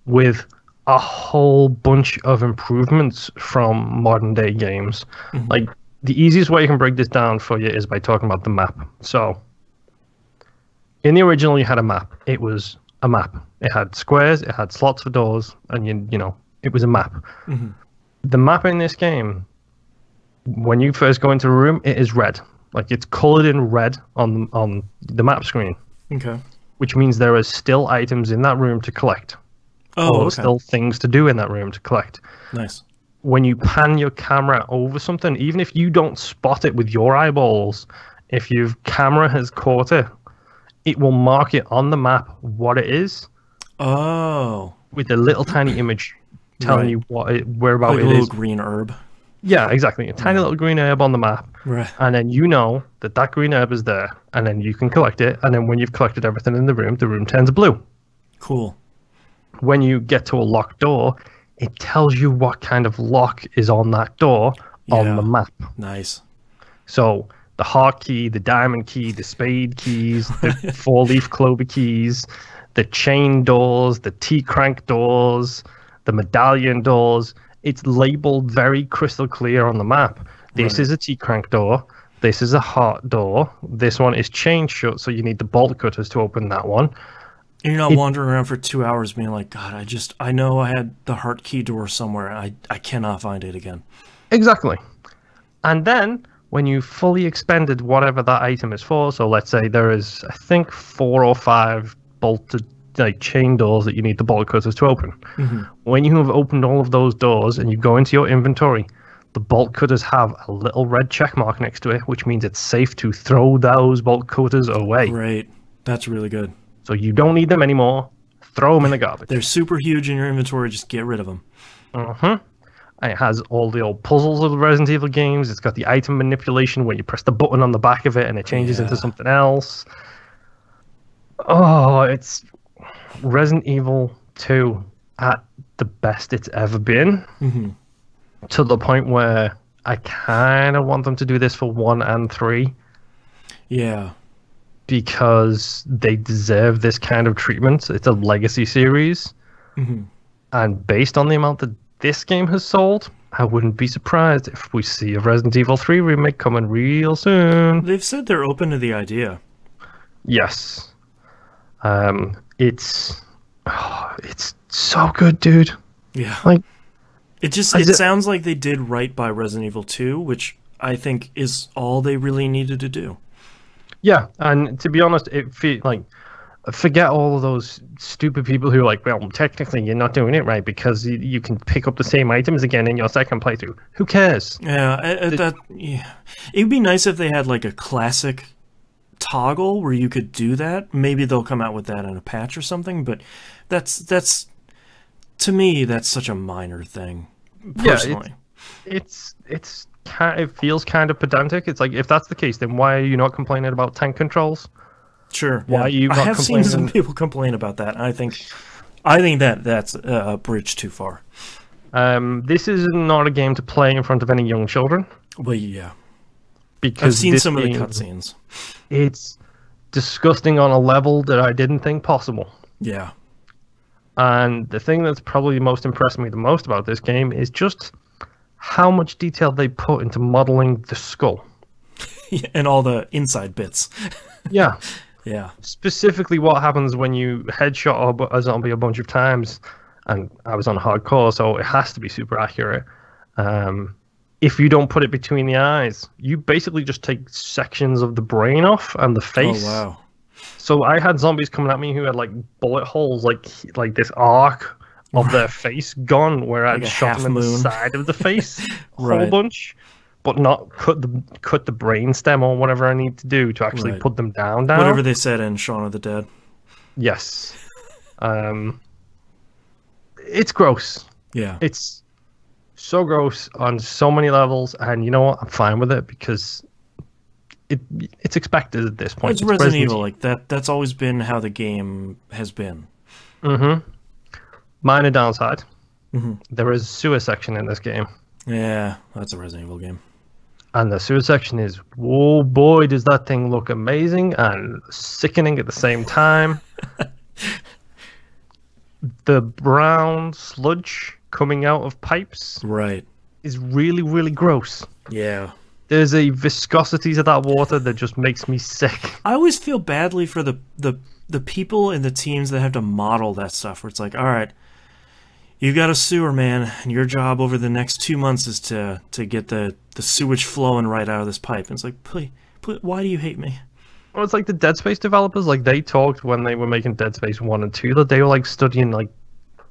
with a whole bunch of improvements from modern day games. Like, the easiest way you can break this down for you is by talking about the map. So, in the original, you had a map. It was a map. It had squares, it had slots for doors, and it was a map. The map in this game, when you first go into a room, it is red. Like, it's colored in red on the map screen. Okay. Which means there are still items in that room to collect. Oh, okay. Still things to do in that room to collect. Nice. When you pan your camera over something, even if you don't spot it with your eyeballs, if your camera has caught it, it will mark it on the map what it is. Oh. With a little tiny image telling you whereabout like it is. A little green herb. Yeah, exactly. A tiny little green herb on the map. Right. And then you know that green herb is there, and then you can collect it, and then when you've collected everything in the room turns blue. Cool. When you get to a locked door, it tells you what kind of lock is on that door on the map. Nice. So the heart key, the diamond key, the spade keys, the 4-leaf clover keys, the chain doors, the T-crank doors, the medallion doors. It's labeled very crystal clear on the map. This is a T-crank door. This is a heart door. This one is chain shut, so you need the bolt cutters to open that one. And you're not wandering around for 2 hours being like, God, I know I had the heart key door somewhere. I cannot find it again. Exactly. And then when you fully expended whatever that item is for, so let's say there is, I think, 4 or 5 bolted chain doors that you need the bolt cutters to open. When you have opened all of those doors and you go into your inventory, the bolt cutters have a little red check mark next to it, which means it's safe to throw those bolt cutters away. Right. That's really good. So you don't need them anymore. Throw them in the garbage. They're super huge in your inventory. Just get rid of them. It has all the old puzzles of the Resident Evil games. It's got the item manipulation where you press the button on the back of it and it changes into something else. Oh, it's Resident Evil 2 at the best it's ever been. To the point where I kind of want them to do this for 1 and 3. Yeah. Because they deserve this kind of treatment. It's a legacy series. And based on the amount that this game has sold, I wouldn't be surprised if we see a Resident Evil 3 remake coming real soon. They've said they're open to the idea. Yes. It's so good, dude. Yeah. Like, it sounds like they did right by Resident Evil 2, which I think is all they really needed to do. Yeah, and to be honest, it feels like forget all of those stupid people who are like, well, technically you're not doing it right because you can pick up the same items again in your second playthrough. Who cares? Yeah, yeah. It'd be nice if they had like a classic toggle where you could do that. Maybe they'll come out with that in a patch or something, but that's to me that's such a minor thing personally. Yeah, it feels kind of pedantic. It's like, if that's the case, then why are you not complaining about tank controls? Sure. Why are you not I have seen some people complain about that. I think that's a bridge too far. This is not a game to play in front of any young children. Well, yeah. Because I've seen some of the cutscenes. It's disgusting on a level that I didn't think possible. Yeah. And the thing that's probably most impressed me the most about this game is just how much detail they put into modeling the skull. And all the inside bits. Yeah. Yeah. Specifically what happens when you headshot a zombie a bunch of times. And I was on hardcore, so it has to be super accurate. If you don't put it between the eyes, you basically just take sections of the brain off and the face. Oh, wow. So I had zombies coming at me who had like bullet holes, like this arc of their face gone, where I'd shot them in the side of the face, a whole bunch, but not cut the brain stem or whatever I need to do to actually put them down. Whatever they said in Shaun of the Dead. Yes. It's gross. Yeah. It's so gross on so many levels, and you know what? I'm fine with it because it's expected at this point. It's Resident Evil, like that. That's always been how the game has been. Mm-hmm. Minor downside. Mm-hmm. There is a sewer section in this game. Yeah, that's a Resident Evil game. And the sewer section is, oh boy, does that thing look amazing and sickening at the same time. The brown sludge coming out of pipes is really, really gross. Yeah. There's a viscosity to that water that just makes me sick. I always feel badly for the people in the teams that have to model that stuff, where it's like, all right, you've got a sewer, man, and your job over the next 2 months is to get the sewage flowing right out of this pipe. And it's like, please, why do you hate me? Well, it's like the Dead Space developers, like they talked when they were making Dead Space 1 and 2 that they were like studying like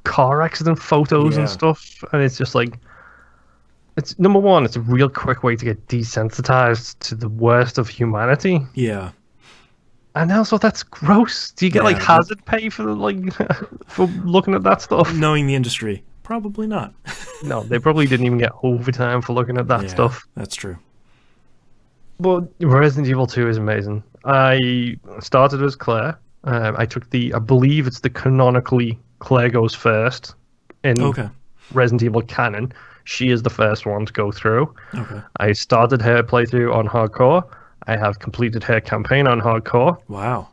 car accident photos and stuff, and it's just like, it's number one, it's a real quick way to get desensitized to the worst of humanity. Yeah. And also, that's gross. Do you get like hazard pay for for looking at that stuff? Knowing the industry, probably not. No, they probably didn't even get overtime for looking at that stuff. That's true. But Resident Evil 2 is amazing. I started as Claire. I took I believe it's the canonically Claire goes first in Resident Evil canon. She is the first one to go through. Okay. I started her playthrough on hardcore. I have completed her campaign on hardcore. Wow.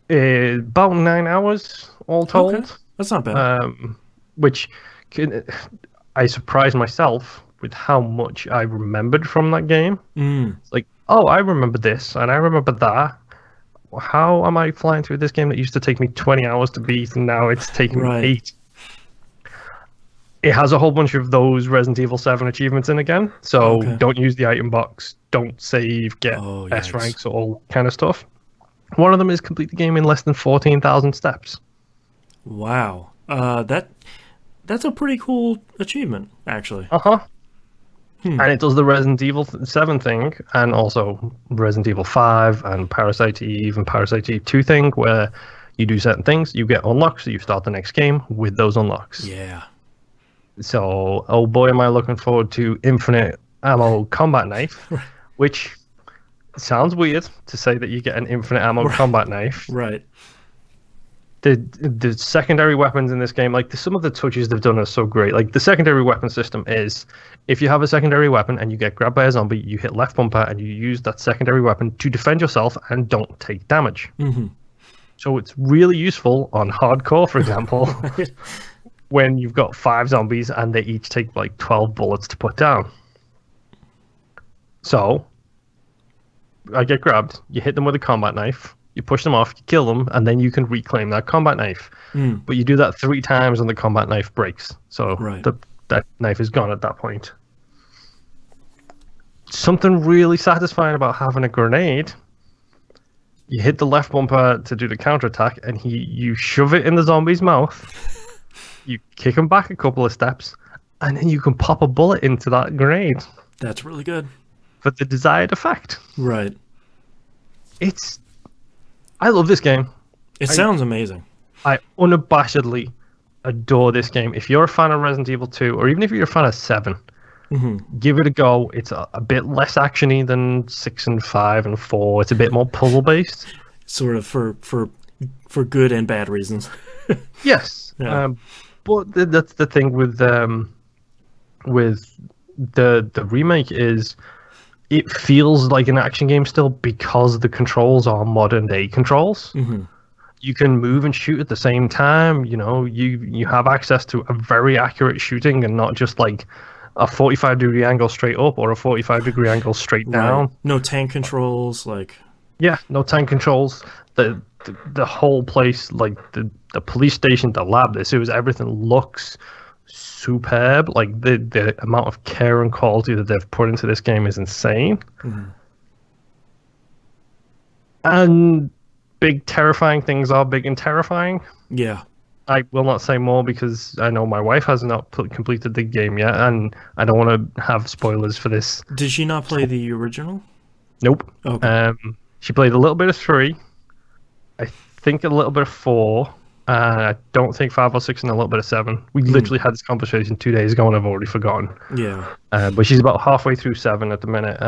About 9 hours all told. Okay. That's not bad. Which I surprised myself with how much I remembered from that game. It's like, oh, I remember this and I remember that. How am I flying through this game that used to take me 20 hours to beat and now it's taking me 8? It has a whole bunch of those Resident Evil 7 achievements in again. So don't use the item box, don't save, get S ranks, all kind of stuff. One of them is complete the game in less than 14,000 steps. Wow. That's a pretty cool achievement, actually. And it does the Resident Evil 7 thing, and also Resident Evil 5 and Parasite Eve and Parasite Eve 2 thing, where you do certain things, you get unlocks, so you start the next game with those unlocks. Yeah. So, oh boy, am I looking forward to infinite ammo combat knife, which sounds weird to say that you get an infinite ammo combat knife. Right. The secondary weapons in this game, like some of the touches they've done are so great. Like the secondary weapon system is, if you have a secondary weapon and you get grabbed by a zombie, you hit left bumper and you use that secondary weapon to defend yourself and don't take damage. So it's really useful on hardcore, for example, when you've got 5 zombies and they each take like 12 bullets to put down. So I get grabbed, you hit them with a combat knife, you push them off, you kill them, and then you can reclaim that combat knife. But you do that 3 times and the combat knife breaks. So that knife is gone at that point. Something really satisfying about having a grenade You hit the left bumper to do the counterattack, and you shove it in the zombie's mouth. You kick him back a couple of steps, and then you can pop a bullet into that grenade. That's really good. For the desired effect. Right. I love this game. It sounds amazing. I unabashedly adore this game. If you're a fan of Resident Evil 2, or even if you're a fan of 7, give it a go. It's a bit less actiony than 6 and 5 and 4. It's a bit more puzzle based. Sort of for good and bad reasons. Yes. Yeah. But that's the thing with the remake is it feels like an action game still because the controls are modern day controls. You can move and shoot at the same time. You know, you have access to a very accurate shooting and not just like a 45-degree angle straight up or a 45-degree angle straight down. Right. No tank controls, like... Yeah, no tank controls. The whole place, like the police station, the lab, everything looks superb. Like the amount of care and quality that they've put into this game is insane. And big terrifying things are big and terrifying. Yeah. I will not say more because I know my wife has not completed the game yet, and I don't want to have spoilers for this. Did she not play the original? Nope. Okay. She played a little bit of 3, I think a little bit of 4, I don't think 5 or 6, and a little bit of 7. We literally had this conversation 2 days ago, and I've already forgotten. Yeah. But she's about halfway through 7 at the minute,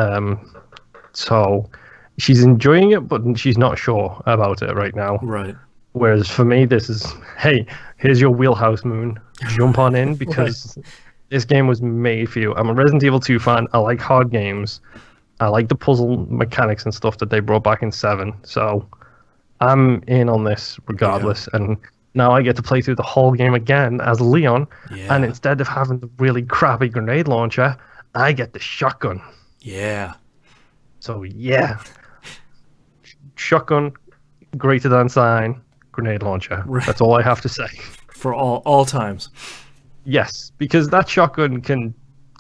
so she's enjoying it, but she's not sure about it right now. Right. Whereas for me, this is, hey, here's your wheelhouse, Moon. Jump on in, because this game was made for you. I'm a Resident Evil 2 fan. I like hard games. I like the puzzle mechanics and stuff that they brought back in 7. So I'm in on this regardless. Yeah. And now I get to play through the whole game again as Leon. Yeah. And instead of having the really crappy grenade launcher, I get the shotgun. Yeah. So, yeah. Shotgun, greater than sign, grenade launcher. Right. That's all I have to say. For all times. Yes, because that shotgun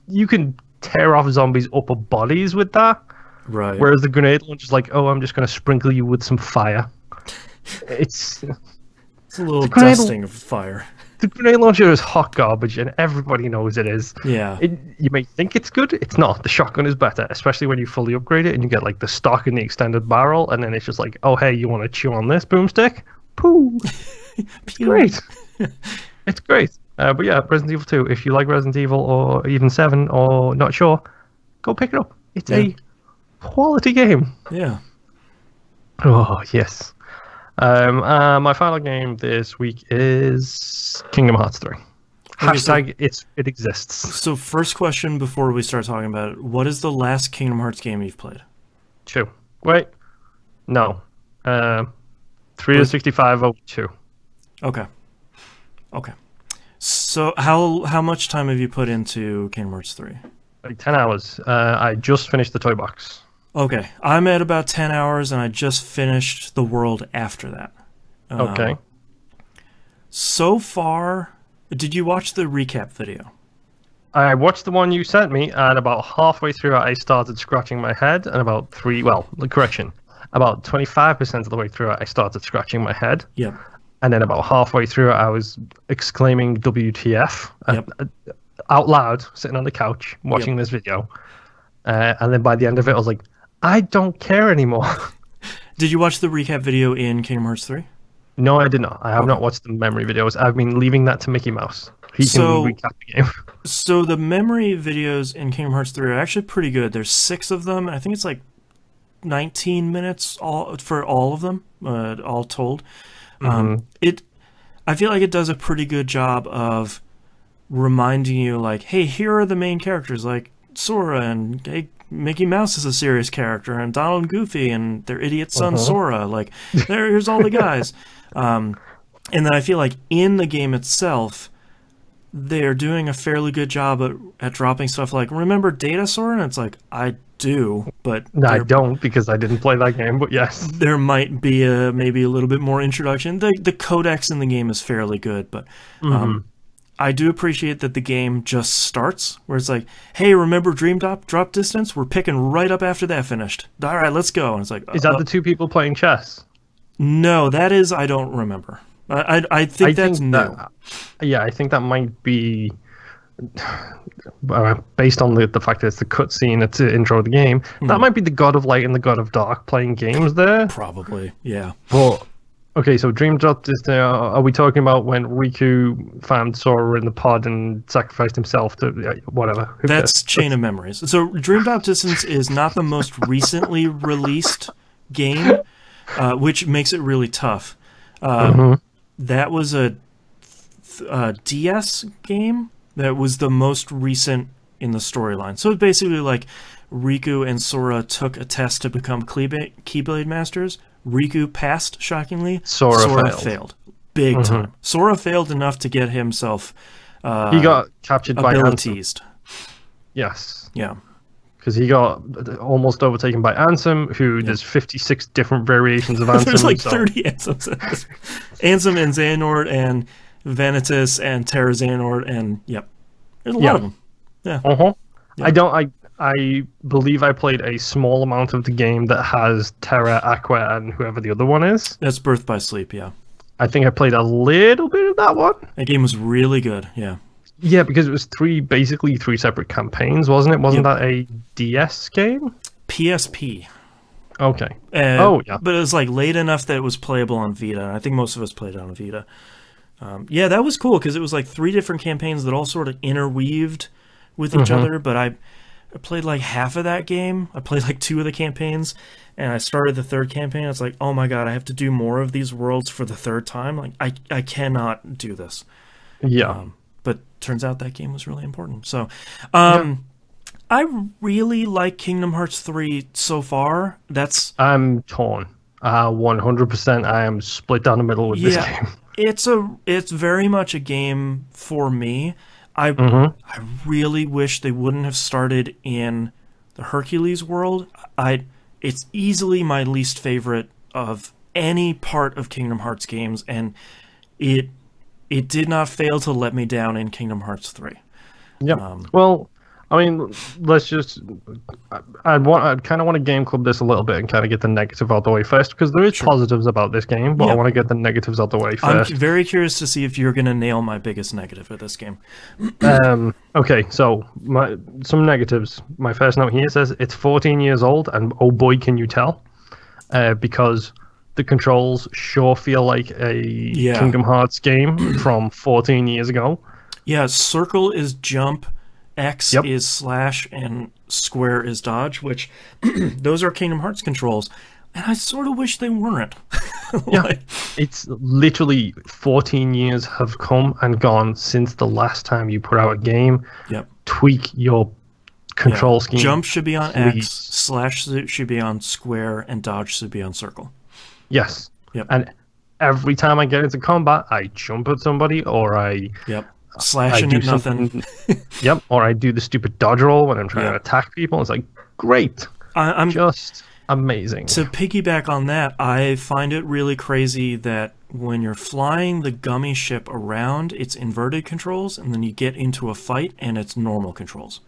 you can tear off zombies' upper bodies with that. Right. Whereas the grenade launcher is like, oh, I'm just going to sprinkle you with some fire. It's a little dusting of fire. The grenade launcher is hot garbage, and everybody knows it is. Yeah. You may think it's good. It's not. The shotgun is better, especially when you fully upgrade it and you get like the stock and the extended barrel, and then it's just like, oh, hey, you want to chew on this boomstick? Pooh. It's great. It's great. But yeah, Resident Evil 2, if you like Resident Evil or even 7 or not sure, go pick it up. It's a quality game. Yeah. Oh, yes. My final game this week is Kingdom Hearts 3. Hashtag it exists. So first question before we start talking about it, what is the last Kingdom Hearts game you've played? 2. Wait. No. 365/2. Okay. Okay. So how much time have you put into Kingdom Hearts 3? Like 10 hours. I just finished the toy box. Okay. I'm at about 10 hours, and I just finished the world after that. Okay. So far, did you watch the recap video? I watched the one you sent me, and about halfway through I started scratching my head, and about about 25% of the way through I started scratching my head. Yep. And then about halfway through I was exclaiming WTF out loud, sitting on the couch, watching this video. And then by the end of it, I was like, I don't care anymore. Did you watch the recap video in Kingdom Hearts 3? No, I did not. I have not watched the memory videos. I've been leaving that to Mickey Mouse. He can recap the game. So the memory videos in Kingdom Hearts 3 are actually pretty good. There's 6 of them. I think it's like 19 minutes for all of them, all told. I feel like it does a pretty good job of reminding you, like, hey, here are the main characters, like Sora, and hey, Mickey Mouse is a serious character, and Donald and Goofy, and their idiot son Sora. Like, here's all the guys. And then I feel like in the game itself, they're doing a fairly good job at dropping stuff like, remember Datasaur? And it's like, I do, but... No, I don't, because I didn't play that game, but yes. There might be maybe a little bit more introduction. The codex in the game is fairly good, but I do appreciate that the game just starts, where it's like, hey, remember Dream Drop Distance? We're picking right up after that finished. All right, let's go. And it's like, is that the two people playing chess? No, that is, I don't remember. I think that's new. Yeah, I think that might be based on the fact that it's the cutscene, it's the intro of the game. That might be the God of Light and the God of Dark playing games there. Probably, yeah. But okay, so Dream Drop Distance. Are we talking about when Riku found Sora in the pod and sacrificed himself to whatever? That's Chain of Memories. So Dream Drop Distance is not the most recently released game, which makes it really tough. That was a DS game that was the most recent in the storyline. So it's basically like Riku and Sora took a test to become Keyblade Masters. Riku passed, shockingly. Sora failed. Big time. Sora failed enough to get himself he got captured by Anthem. Yes. Yeah. Because he got almost overtaken by Anthem, who there's 56 different variations of Anthem. There's like 30 Anthems. Anthem and Xehanort and Vanitas and Terra Xehanort and there's a lot of them. Yeah. I believe I played a small amount of the game that has Terra, Aqua, and whoever the other one is. That's Birth by Sleep, yeah. I think I played a little bit of that one. That game was really good, yeah. Yeah, because it was basically three separate campaigns, wasn't it? Wasn't that a DS game? PSP. Okay. Yeah. But it was like late enough that it was playable on Vita. I think most of us played it on Vita. Yeah, that was cool because it was like 3 different campaigns that all sort of interweaved with each other. But I played like half of that game. I played like 2 of the campaigns, and I started the 3rd campaign. I was like, oh my god, I have to do more of these worlds for the 3rd time. Like I cannot do this. Yeah. But turns out that game was really important. So, I really like Kingdom Hearts 3 so far. I'm torn. 100%. I am split down the middle with this game. It's very much a game for me. I really wish they wouldn't have started in the Hercules world. It's easily my least favorite of any part of Kingdom Hearts games, and it did not fail to let me down in Kingdom Hearts 3. Yeah. Well, I mean, let's just. I kind of want to game club this a little bit and kind of get the negative out the way first, because there is positives about this game, but I want to get the negatives out the way first. I'm very curious to see if you're going to nail my biggest negative of this game. Okay, so some negatives. My first note here says it's 14 years old, and oh boy, can you tell, because the controls sure feel like a Kingdom Hearts game from 14 years ago. Yeah, circle is jump. X is slash and square is dodge, which those are Kingdom Hearts controls, and I sort of wish they weren't. It's literally 14 years have come and gone since the last time you put out a game. Tweak your control scheme. Jump should be on X, slash should be on square, and dodge should be on circle. Yes. And every time I get into combat, I jump at somebody, or I slashing at nothing. Or I do the stupid dodge roll when I'm trying to attack people. It's like, great. I'm just amazing. To piggyback on that, I find it really crazy that when you're flying the gummy ship around, it's inverted controls, and then you get into a fight and it's normal controls.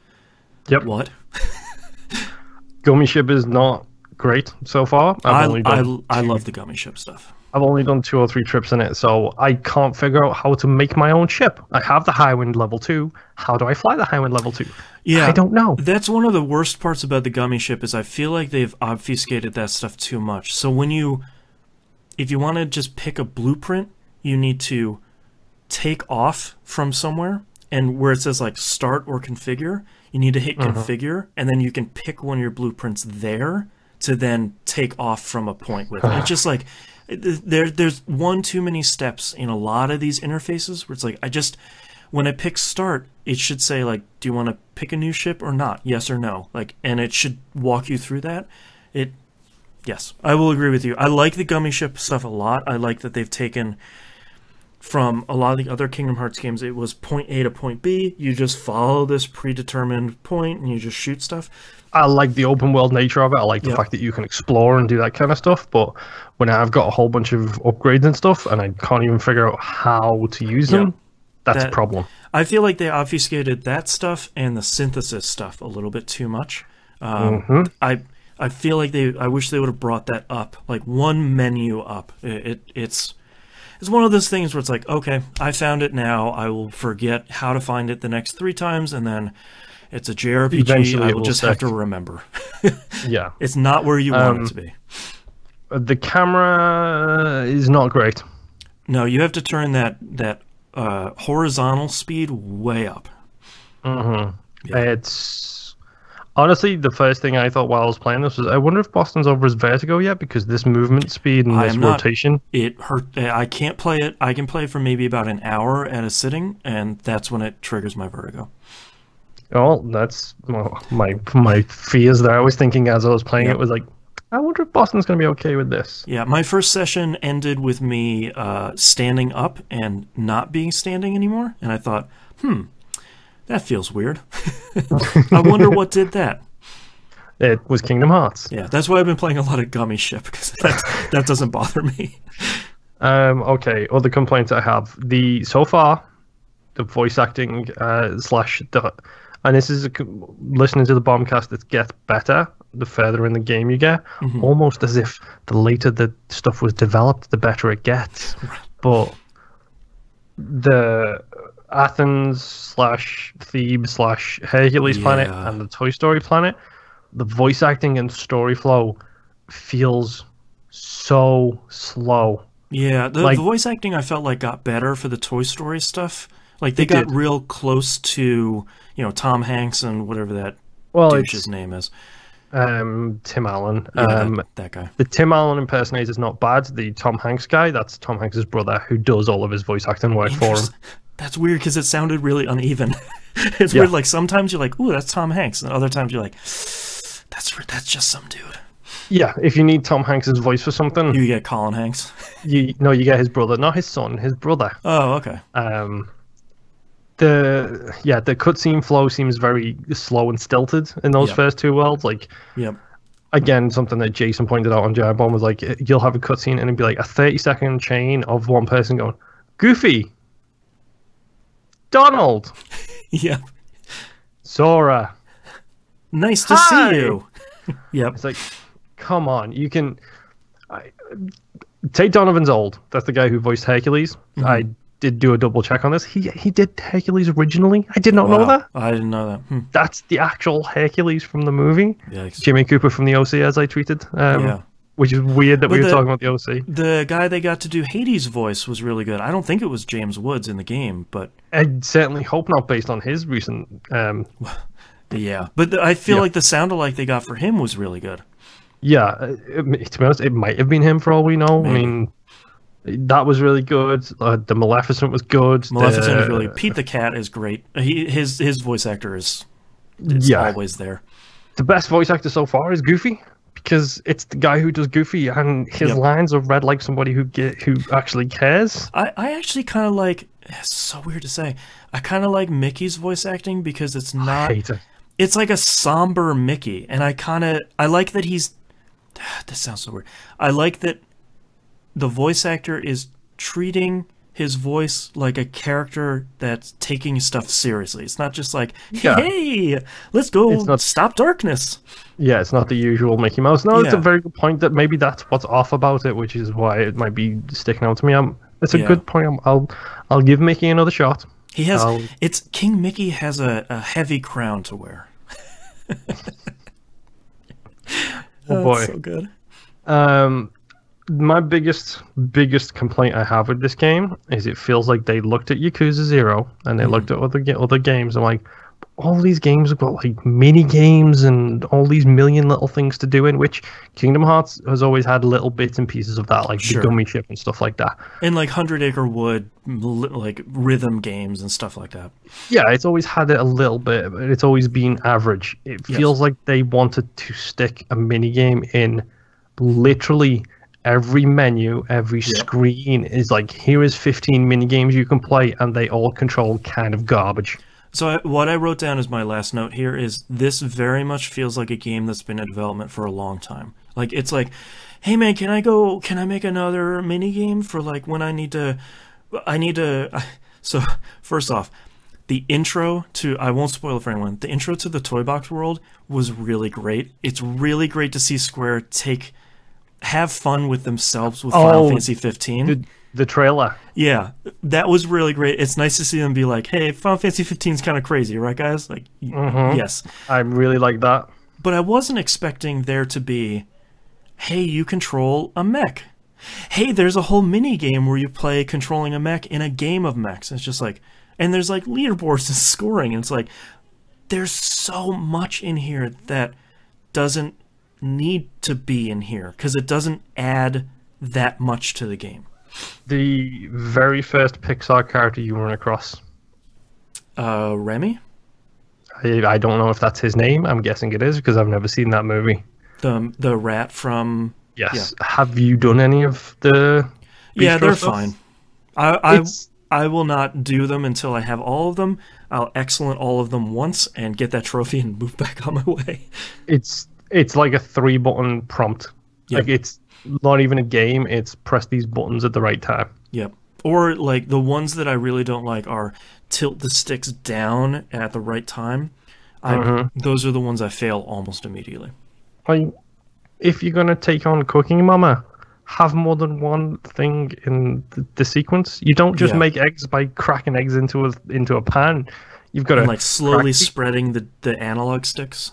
What? Gummy ship is not great so far. I love the gummy ship stuff. I've only done 2 or 3 trips in it, so I can't figure out how to make my own ship. I have the High Wind level 2. How do I fly the High Wind level 2? I don't know. That's one of the worst parts about the gummy ship, is I feel like they've obfuscated that stuff too much. So if you want to just pick a blueprint, you need to take off from somewhere, and where it says like start or configure, you need to hit configure, and then you can pick one of your blueprints there to then take off from a point with. It's just like, there's one too many steps in a lot of these interfaces where it's like, when I pick start, it should say like, do you want to pick a new ship or not? Yes or no. Like, and it should walk you through that. Yes, I will agree with you. I like the gummy ship stuff a lot. I like that they've taken from a lot of the other Kingdom Hearts games, it was point A to point B. You just follow this predetermined point and you just shoot stuff. I like the open world nature of it. I like the fact that you can explore and do that kind of stuff. But when I've got a whole bunch of upgrades and stuff and I can't even figure out how to use them, That's a problem. I feel like they obfuscated that stuff and the synthesis stuff a little bit too much. I feel like I wish they would have brought that up, like one menu up. It's one of those things where it's like, okay, I found it now. I will forget how to find it the next 3 times, and then it's a JRPG. Eventually I will just have to remember. Yeah. It's not where you want it to be. The camera is not great. No, you have to turn that horizontal speed way up. Yeah. It's honestly the first thing I thought while I was playing this was, I wonder if Boston's over his vertigo yet, because this movement speed and this rotation. It hurt. I can't play it. I can play for maybe about an hour at a sitting, and that's when it triggers my vertigo. Oh, that's my fears there. I was thinking as I was playing it was like, I wonder if Boston's going to be okay with this. Yeah, my first session ended with me standing up and not being standing anymore. And I thought, that feels weird. I wonder what did that. It was Kingdom Hearts. Yeah, that's why I've been playing a lot of Gummy Ship, because that doesn't bother me. Okay, other complaints I have. So far, the voice acting and this is listening to the Bombcast, it gets better the further in the game you get, almost as if the later the stuff was developed, the better it gets. But the Athens / Thebes / Hercules planet and the Toy Story planet, the voice acting and story flow feels so slow. Yeah, the voice acting I felt like got better for the Toy Story stuff. Like they got real close to, Tom Hanks and whatever that douche's name is. Tim Allen. That guy. The Tim Allen impersonator is not bad. The Tom Hanks guy, that's Tom Hanks' brother, who does all of his voice acting work for him. That's weird because it sounded really uneven. It's weird. Like sometimes you're like, "Ooh, that's Tom Hanks," and other times you're like, "That's just some dude." Yeah, if you need Tom Hanks' voice for something, you get Colin Hanks. you get his brother, not his son, his brother. Oh, okay. The cutscene flow seems very slow and stilted in those first 2 worlds. Like, again, something that Jason pointed out on Giant Bomb was like, you'll have a cutscene and it'd be like a 30-second chain of one person going, Goofy, Donald, Sora, nice to see you. It's like, come on, you can take Donovan's old. That's the guy who voiced Hercules. I did do a double check on this. He did Hercules originally. I did not know that. I didn't know that. That's the actual Hercules from the movie. Yikes. Jimmy Cooper from the OC, as I tweeted. Which is weird that we were talking about the OC. The guy they got to do Hades' voice was really good. I don't think it was James Woods in the game, but I certainly hope not, based on his recent. But I feel like the sound-alike they got for him was really good. Yeah, to be honest, it might have been him for all we know. Maybe. I mean, that was really good. The Maleficent was good. Maleficent was really. Pete the Cat is great. His voice actor is always there. The best voice actor so far is Goofy, because it's the guy who does Goofy, and his lines are read like somebody who actually cares. I actually kind of like. It's so weird to say. I kind of like Mickey's voice acting because it's not. I hate it. It's like a somber Mickey, and I like that he's. This sounds so weird. I like that the voice actor is treating his voice like a character that's taking stuff seriously. It's not just like, hey, let's go stop darkness. Yeah, it's not the usual Mickey Mouse. No, it's a very good point that maybe that's what's off about it, which is why it might be sticking out to me. It's a good point. I'll give Mickey another shot. He has. King Mickey has a heavy crown to wear. Oh boy, so good. My biggest complaint I have with this game is it feels like they looked at Yakuza 0 and they looked at other games. I'm like, all these games have got like mini games and all these million little things to do in, which Kingdom Hearts has always had little bits and pieces of that, like the Gummy Ship and stuff like that. And like 100 Acre Wood, like rhythm games and stuff like that. Yeah, it's always had it a little bit, but it's always been average. It feels like they wanted to stick a mini game in literally every menu, every screen is like, here is 15 mini games you can play, and they all control kind of garbage. So what I wrote down as my last note here is this very much feels like a game that's been in development for a long time. Like, it's like, hey man, can I make another mini game for like when I need to So, first off, the intro to, I won't spoil it for anyone, the intro to the Toy Box world was really great. It's really great to see Square have fun with themselves with Final Fantasy 15. The trailer. Yeah, that was really great. It's nice to see them be like, hey, Final Fantasy 15 is kind of crazy, right, guys? Like, yes. I really like that. But I wasn't expecting there to be, hey, you control a mech. Hey, there's a whole mini game where you play controlling a mech in a game of mechs. It's just like, and there's like leaderboards and scoring. And it's like, there's so much in here that doesn't need to be in here because it doesn't add that much to the game. The very first Pixar character you run across? Remy? I don't know if that's his name. I'm guessing it is because I've never seen that movie. The rat from... Yes. Yeah. Have you done any of the... Yeah, they're fine. I will not do them until I have all of them. I'll excellent all of them once and get that trophy and move back on my way. It's like a 3-button prompt. Yep. Like it's not even a game. It's press these buttons at the right time. Yep. Or like the ones that I really don't like are tilt the sticks down at the right time. Those are the ones I fail almost immediately. Like, if you're gonna take on Cooking Mama, have more than one thing in the sequence. You don't just make eggs by cracking eggs into a pan. You've got to like slowly spreading the analog sticks.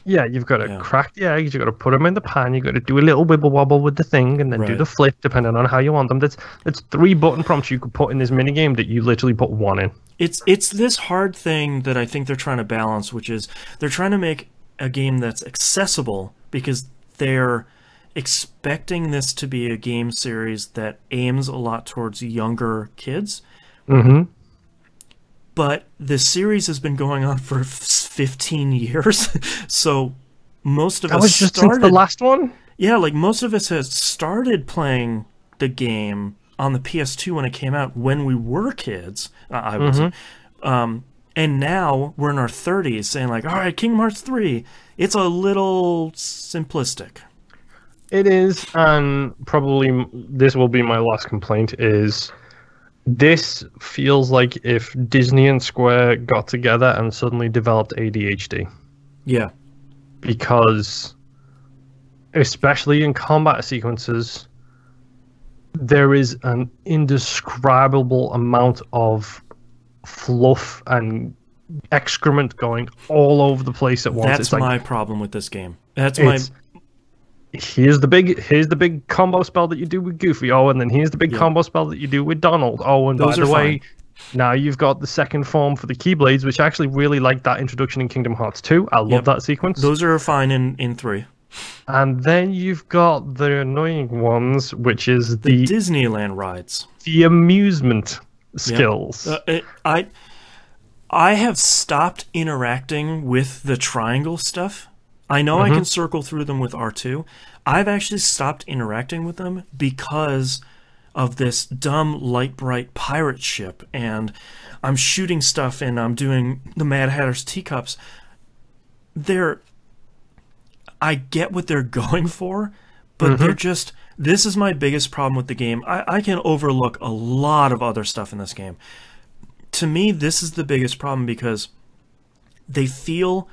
Yeah, you've got to crack the eggs. You've got to put them in the pan. You've got to do a little wibble wobble with the thing, and then do the flip, depending on how you want them. That's 3-button prompts you could put in this mini game that you literally put one in. It's this hard thing that I think they're trying to balance, which is they're trying to make a game that's accessible because they're expecting this to be a game series that aims a lot towards younger kids. But the series has been going on for 15 years, so most of us was just since the last one? Yeah, like most of us has started playing the game on the PS2 when it came out when we were kids. I wasn't. And now we're in our 30s saying like, all right, Kingdom Hearts 3, it's a little simplistic. It is, and probably this will be my last complaint, is this feels like if Disney and Square got together and suddenly developed ADHD. Yeah. Because, especially in combat sequences, there is an indescribable amount of fluff and excrement going all over the place at once. That's my problem with this game. That's my... Here's the big combo spell that you do with Goofy. Oh, and then here's the big combo spell that you do with Donald. Oh, and by the way, now you've got the second form for the Keyblades, which I actually really like that introduction in Kingdom Hearts 2. I love that sequence. Those are fine in 3. And then you've got the annoying ones, which is the Disneyland rides. The amusement skills. I have stopped interacting with the triangle stuff. I know I can circle through them with R2. I've actually stopped interacting with them because of this dumb light bright pirate ship, and I'm shooting stuff and I'm doing the Mad Hatter's teacups. I get what they're going for, but they're just... This is my biggest problem with the game. I can overlook a lot of other stuff in this game. To me, this is the biggest problem because they feel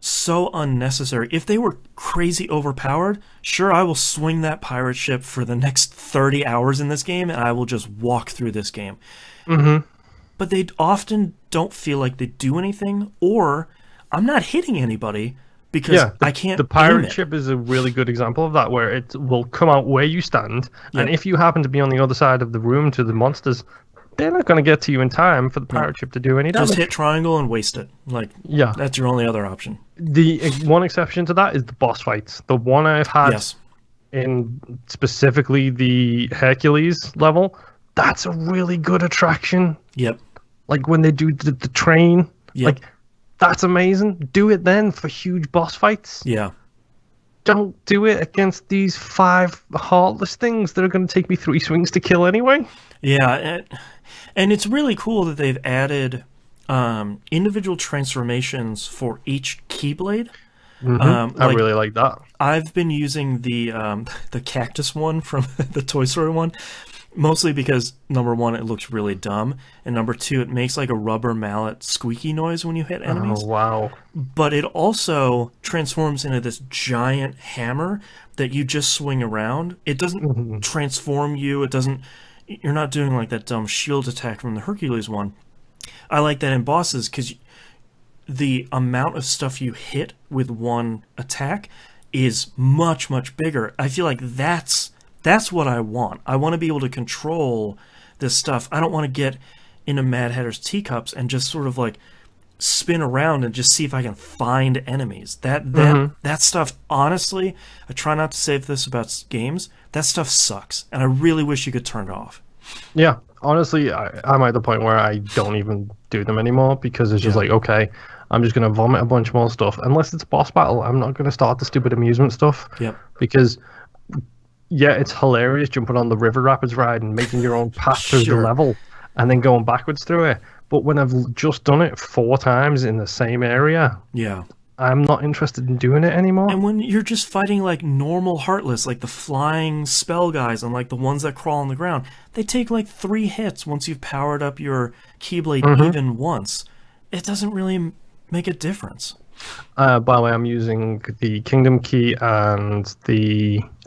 so unnecessary. If they were crazy overpowered, sure, I will swing that pirate ship for the next 30 hours in this game, and I will just walk through this game. But they often don't feel like they do anything, or I'm not hitting anybody because I can't. The pirate ship is a really good example of that, where it will come out where you stand, and if you happen to be on the other side of the room to the monsters, they're not going to get to you in time for the pirate ship to do any damage. Just hit triangle and waste it. Like, that's your only other option. The one exception to that is the boss fights. The one I've had in specifically the Hercules level, that's a really good attraction. Like when they do the train, like that's amazing. Do it then for huge boss fights. Don't do it against these 5 heartless things that are going to take me 3 swings to kill anyway. And it's really cool that they've added individual transformations for each Keyblade. I really like that. I've been using the cactus one from the Toy Story one, Mostly because, number one, it looks really dumb, and number two, it makes like a rubber mallet squeaky noise when you hit enemies. Oh, wow. But it also transforms into this giant hammer that you just swing around. It doesn't transform you. It doesn't... You're not doing like that dumb shield attack from the Hercules one. I like that in bosses because the amount of stuff you hit with one attack is much, much bigger. I feel like that's what I want. I want to be able to control this stuff. I don't want to get into Mad Hatter's teacups and just sort of like spin around and just see if I can find enemies. That stuff, honestly, I try not to say this about games. That stuff sucks, and I really wish you could turn it off. Yeah, honestly, I'm at the point where I don't even do them anymore because it's just like, okay, I'm just going to vomit a bunch more stuff. Unless it's boss battle, I'm not going to start the stupid amusement stuff. Yep. Because... yeah, it's hilarious jumping on the River Rapids ride and making your own path through the level and then going backwards through it. But when I've just done it 4 times in the same area, I'm not interested in doing it anymore. And when you're just fighting like normal Heartless, like the flying spell guys and like the ones that crawl on the ground, they take like 3 hits once you've powered up your Keyblade even once. It doesn't really make a difference. By the way, I'm using the Kingdom Key and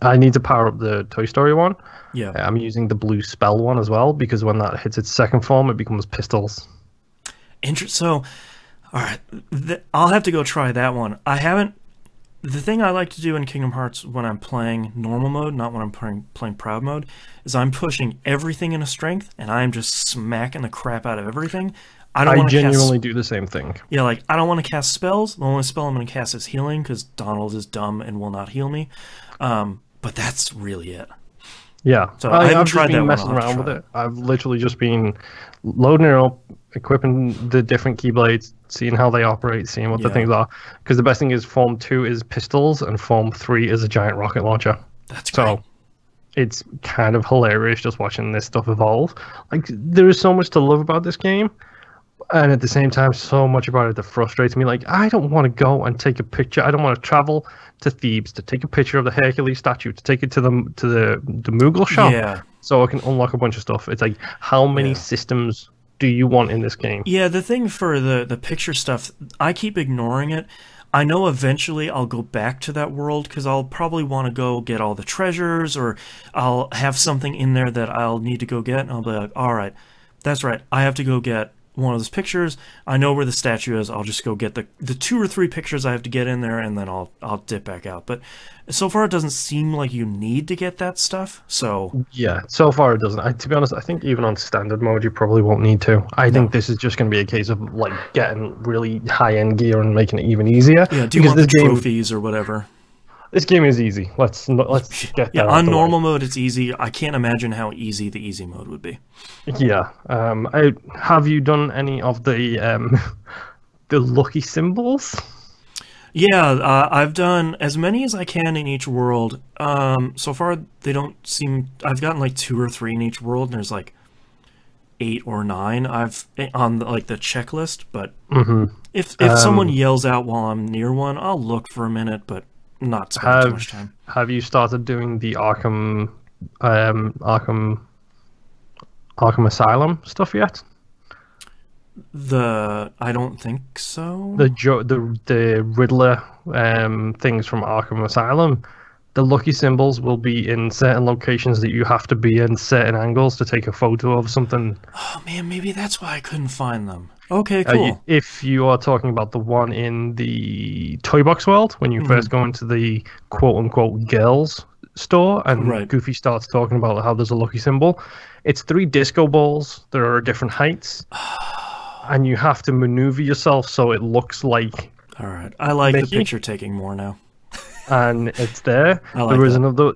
I need to power up the Toy Story one. Yeah. I'm using the blue spell one as well because when that hits its second form, it becomes pistols. So, all right, I'll have to go try that one. I haven't. The thing I like to do in Kingdom Hearts when I'm playing normal mode, not when I'm playing proud mode, is I'm pushing everything into strength and I'm just smacking the crap out of everything. I genuinely do the same thing. Yeah, like, I don't want to cast spells. The only spell I'm going to cast is healing, because Donald is dumb and will not heal me. But that's really it. Yeah. So I haven't tried that one. Messing around with it. I've literally just been loading it up, equipping the different Keyblades, seeing how they operate, seeing what the things are. Because the best thing is Form 2 is pistols, and Form 3 is a giant rocket launcher. That's great. So it's kind of hilarious just watching this stuff evolve. Like, there is so much to love about this game. And at the same time, so much about it that frustrates me. Like, I don't want to go and take a picture. I don't want to travel to Thebes to take a picture of the Hercules statue, to take it to the Moogle shop, so I can unlock a bunch of stuff. It's like, how many systems do you want in this game? Yeah, the thing for the picture stuff, I keep ignoring it. I know eventually I'll go back to that world because I'll probably want to go get all the treasures, or I'll have something in there that I'll need to go get, and I'll be like, all right, that's right, I have to go get one of those pictures. I know where the statue is. I'll just go get the 2 or 3 pictures I have to get in there, and then I'll dip back out. But so far, it doesn't seem like you need to get that stuff. So yeah, so far it doesn't. To be honest, I think even on standard mode, you probably won't need to. I think this is just going to be a case of like getting really high-end gear and making it even easier. Yeah, do you want the trophies or whatever? This game is easy. Let's get that on normal mode, it's easy. I can't imagine how easy the easy mode would be. Yeah. Have you done any of the lucky symbols? Yeah, I've done as many as I can in each world. So far, they don't seem... I've gotten like 2 or 3 in each world, and there's like 8 or 9 I've on like the checklist. But if someone yells out while I'm near one, I'll look for a minute, but not spend too much time. Have you started doing the Arkham Asylum stuff yet? I don't think so. The Riddler things from Arkham Asylum. The lucky symbols will be in certain locations that you have to be in certain angles to take a photo of something. Oh man, maybe that's why I couldn't find them. Okay, cool. If you are talking about the one in the Toy Box world, when you first go into the quote-unquote girls store, and Goofy starts talking about how there's a lucky symbol, it's 3 disco balls. There are different heights, and you have to maneuver yourself so it looks like... All right, I like Mickey. The picture taking more now. And it's there. There was another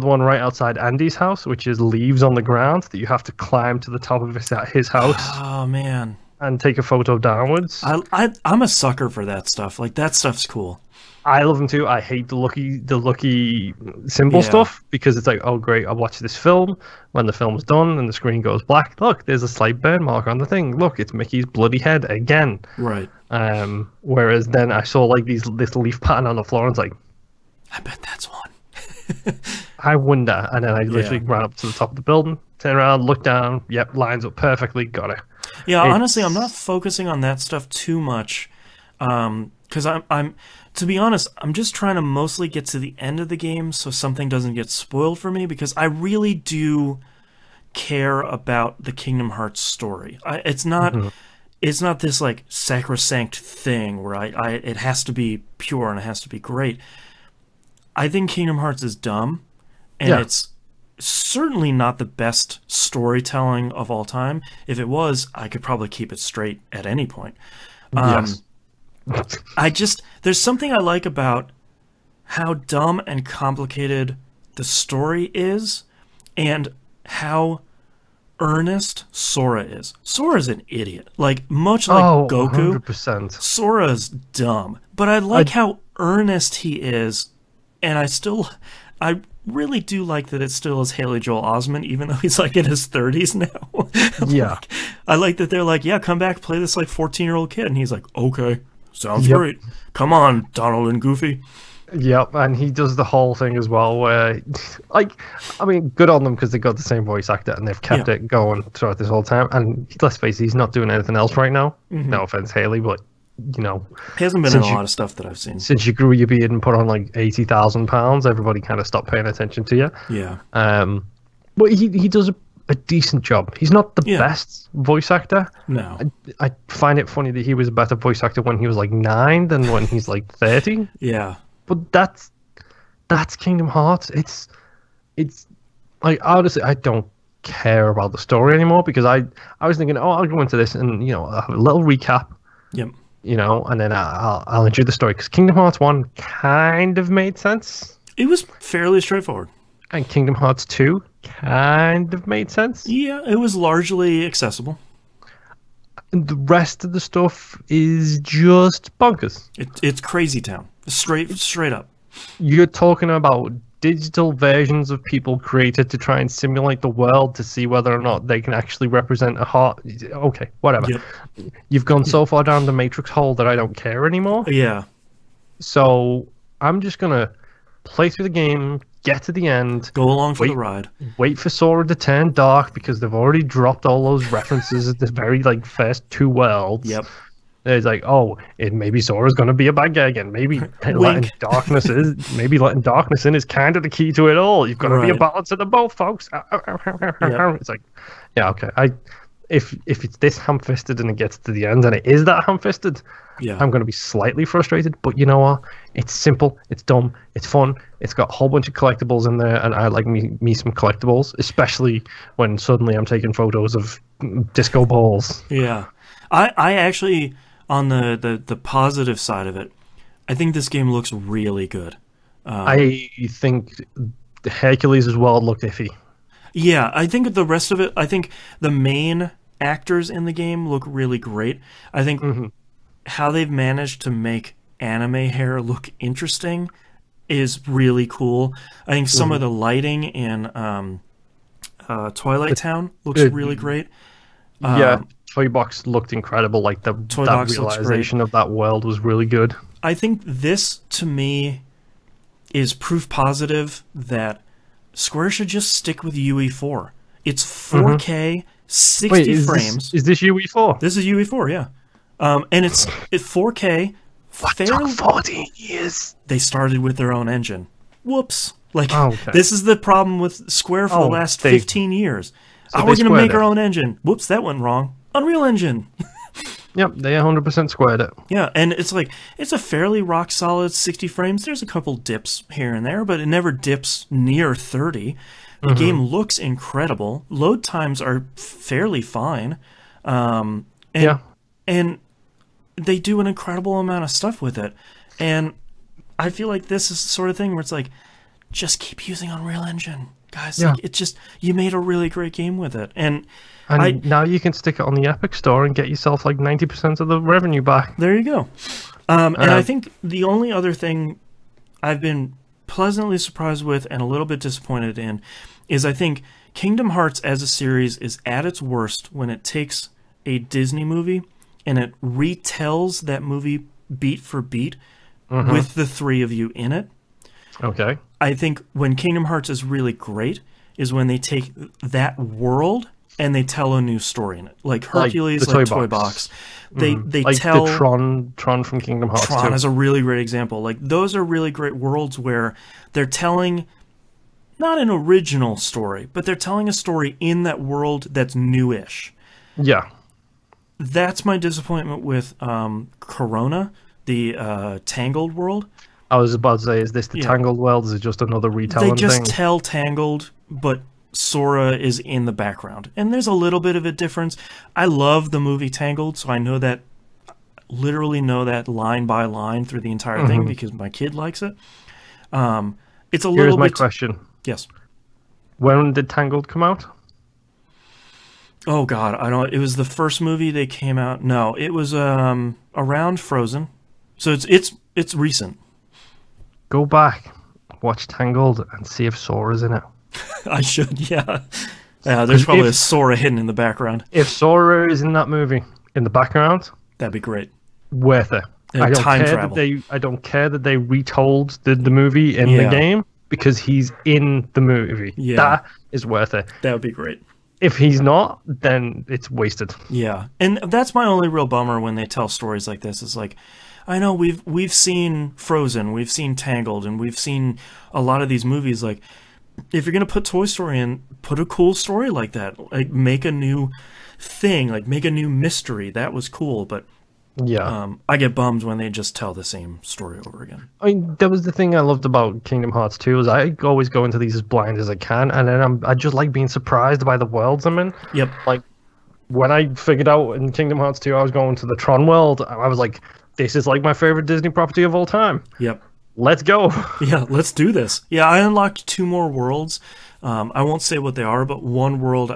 one right outside Andy's house, which is leaves on the ground that you have to climb to the top of his house. Oh man! And take a photo downwards. I'm a sucker for that stuff. Like, that stuff's cool. I love them too. I hate the lucky symbol stuff because it's like, oh great, I'll watch this film. When the film's done and the screen goes black, look, there's a slight burn mark on the thing. Look, it's Mickey's bloody head again. Right. Whereas then I saw like this leaf pattern on the floor and it's like, I bet that's one. I wonder. And then I literally ran up to the top of the building, turn around, look down. Yep, lines up perfectly. Got it. Yeah, honestly, I'm not focusing on that stuff too much, because I'm to be honest, I'm just trying to mostly get to the end of the game so something doesn't get spoiled for me, because I really do care about the Kingdom Hearts story. It's not this like sacrosanct thing where it has to be pure and it has to be great. I think Kingdom Hearts is dumb, and it's certainly not the best storytelling of all time. If it was, I could probably keep it straight at any point. Yes. There's something I like about how dumb and complicated the story is, and how earnest Sora is. Sora's an idiot. Like, much like Goku, 100%. Sora's dumb. But I like how earnest he is, and I really do like that it still is Haley Joel Osment, even though he's like in his 30s now. Yeah. I like that they're like, yeah, come back, play this like 14-year-old kid. And he's like, okay, sounds great. Come on, Donald and Goofy. Yep, and he does the whole thing as well where, like, I mean, good on them because they got the same voice actor and they've kept it going throughout this whole time. And let's face it, he's not doing anything else right now. No offense, Haley, but, you know. He hasn't been in a lot of stuff that I've seen. Since you grew your beard and put on like 80,000 pounds, everybody kind of stopped paying attention to you. Yeah. But he does a decent job. He's not the best voice actor. No. I find it funny that he was a better voice actor when he was like 9 than when he's like 30. Yeah. But that's Kingdom Hearts. It's like, honestly, I don't care about the story anymore, because I was thinking, I'll go into this and, you know, I'll have a little recap. Yep. You know, and then I'll enjoy the story, because Kingdom Hearts 1 kind of made sense. It was fairly straightforward. And Kingdom Hearts 2 kind of made sense. Yeah, it was largely accessible. And the rest of the stuff is just bonkers. It's crazy town. Straight up. You're talking about digital versions of people created to try and simulate the world to see whether or not they can actually represent a heart. Okay, whatever. Yep. You've gone so far down the Matrix hole that I don't care anymore. Yeah. So I'm just going to play through the game, get to the end. Go along for the ride. Wait for Sora to turn dark, because they've already dropped all those references at the very like first 2 worlds. Yep. It's like, maybe Sora's going to be a bad guy again. Maybe letting darkness in is kind of the key to it all. You've got to be a balance of the both, folks. It's like, yeah, okay. If it's this ham-fisted and it gets to the end and it is that ham-fisted, I'm going to be slightly frustrated. But you know what? It's simple. It's dumb. It's fun. It's got a whole bunch of collectibles in there, and I like me some collectibles, especially when suddenly I'm taking photos of disco balls. Yeah, I actually, on the positive side of it, I think this game looks really good. I think Hercules as well looked iffy. Yeah, I think the rest of it, I think the main actors in the game look really great. I think how they've managed to make anime hair look interesting is really cool. I think some of the lighting in Twilight Town looks really great. Yeah, Toy Box looked incredible. Like that realization of that world was really good. I think this, to me, is proof positive that Square should just stick with UE4. It's 4K, 60 frames. Is this UE4? This is UE4, yeah. And it's 4K. What took 14 years? They started with their own engine. Whoops. Like, this is the problem with Square for the last 15 years. So we're going to make our own engine. Whoops, that went wrong. Unreal Engine. Yep, they 100% squared it. Yeah, and it's like, it's a fairly rock-solid 60 frames. There's a couple dips here and there, but it never dips near 30. The game looks incredible. Load times are fairly fine. And they do an incredible amount of stuff with it. And I feel like this is the sort of thing where it's like, just keep using Unreal Engine. Guys, like, it's just, you made a really great game with it. And now you can stick it on the Epic Store and get yourself like 90% of the revenue back. There you go. And I think the only other thing I've been pleasantly surprised with and a little bit disappointed in is I think Kingdom Hearts as a series is at its worst when it takes a Disney movie and it retells that movie beat for beat with the three of you in it. Okay. I think when Kingdom Hearts is really great, is when they take that world and they tell a new story in it. Like Hercules, like Toy Box. They like tell the Tron from Kingdom Hearts. Tron is a really great example. Like those are really great worlds where they're telling not an original story, but they're telling a story in that world that's newish. Yeah. That's my disappointment with Corona, the Tangled world. I was about to say, is this the Tangled world? Is it just another retelling thing? They just tell Tangled, but Sora is in the background. And there's a little bit of a difference. I love the movie Tangled, so I know that, literally know that line by line through the entire thing because my kid likes it. It's a little bit... Here's my question. Yes. When did Tangled come out? Oh, God, I don't... It was the first movie they came out... No, it was around Frozen. So it's recent. Go back, watch Tangled, and see if Sora's in it. I should, yeah. Yeah, there's probably a Sora hidden in the background. If Sora is in that movie, in the background... That'd be great. Worth it. I don't care that they retold the movie in the game, because he's in the movie. Yeah. That is worth it. That would be great. If he's not, then it's wasted. Yeah. And that's my only real bummer when they tell stories like this. It's like, I know we've seen Frozen, we've seen Tangled, and we've seen a lot of these movies. Like, if you're gonna put Toy Story in, put a cool story like that. Like, make a new thing. Like, make a new mystery. That was cool. But yeah, I get bummed when they just tell the same story over again. I mean, that was the thing I loved about Kingdom Hearts 2, is I always go into these as blind as I can, and then I just like being surprised by the worlds I'm in. Yep. Like, when I figured out in Kingdom Hearts 2 I was going to the Tron world, I was like, this is like my favorite Disney property of all time. Yep. Let's go. Yeah, let's do this. Yeah, I unlocked 2 more worlds. I won't say what they are, but one world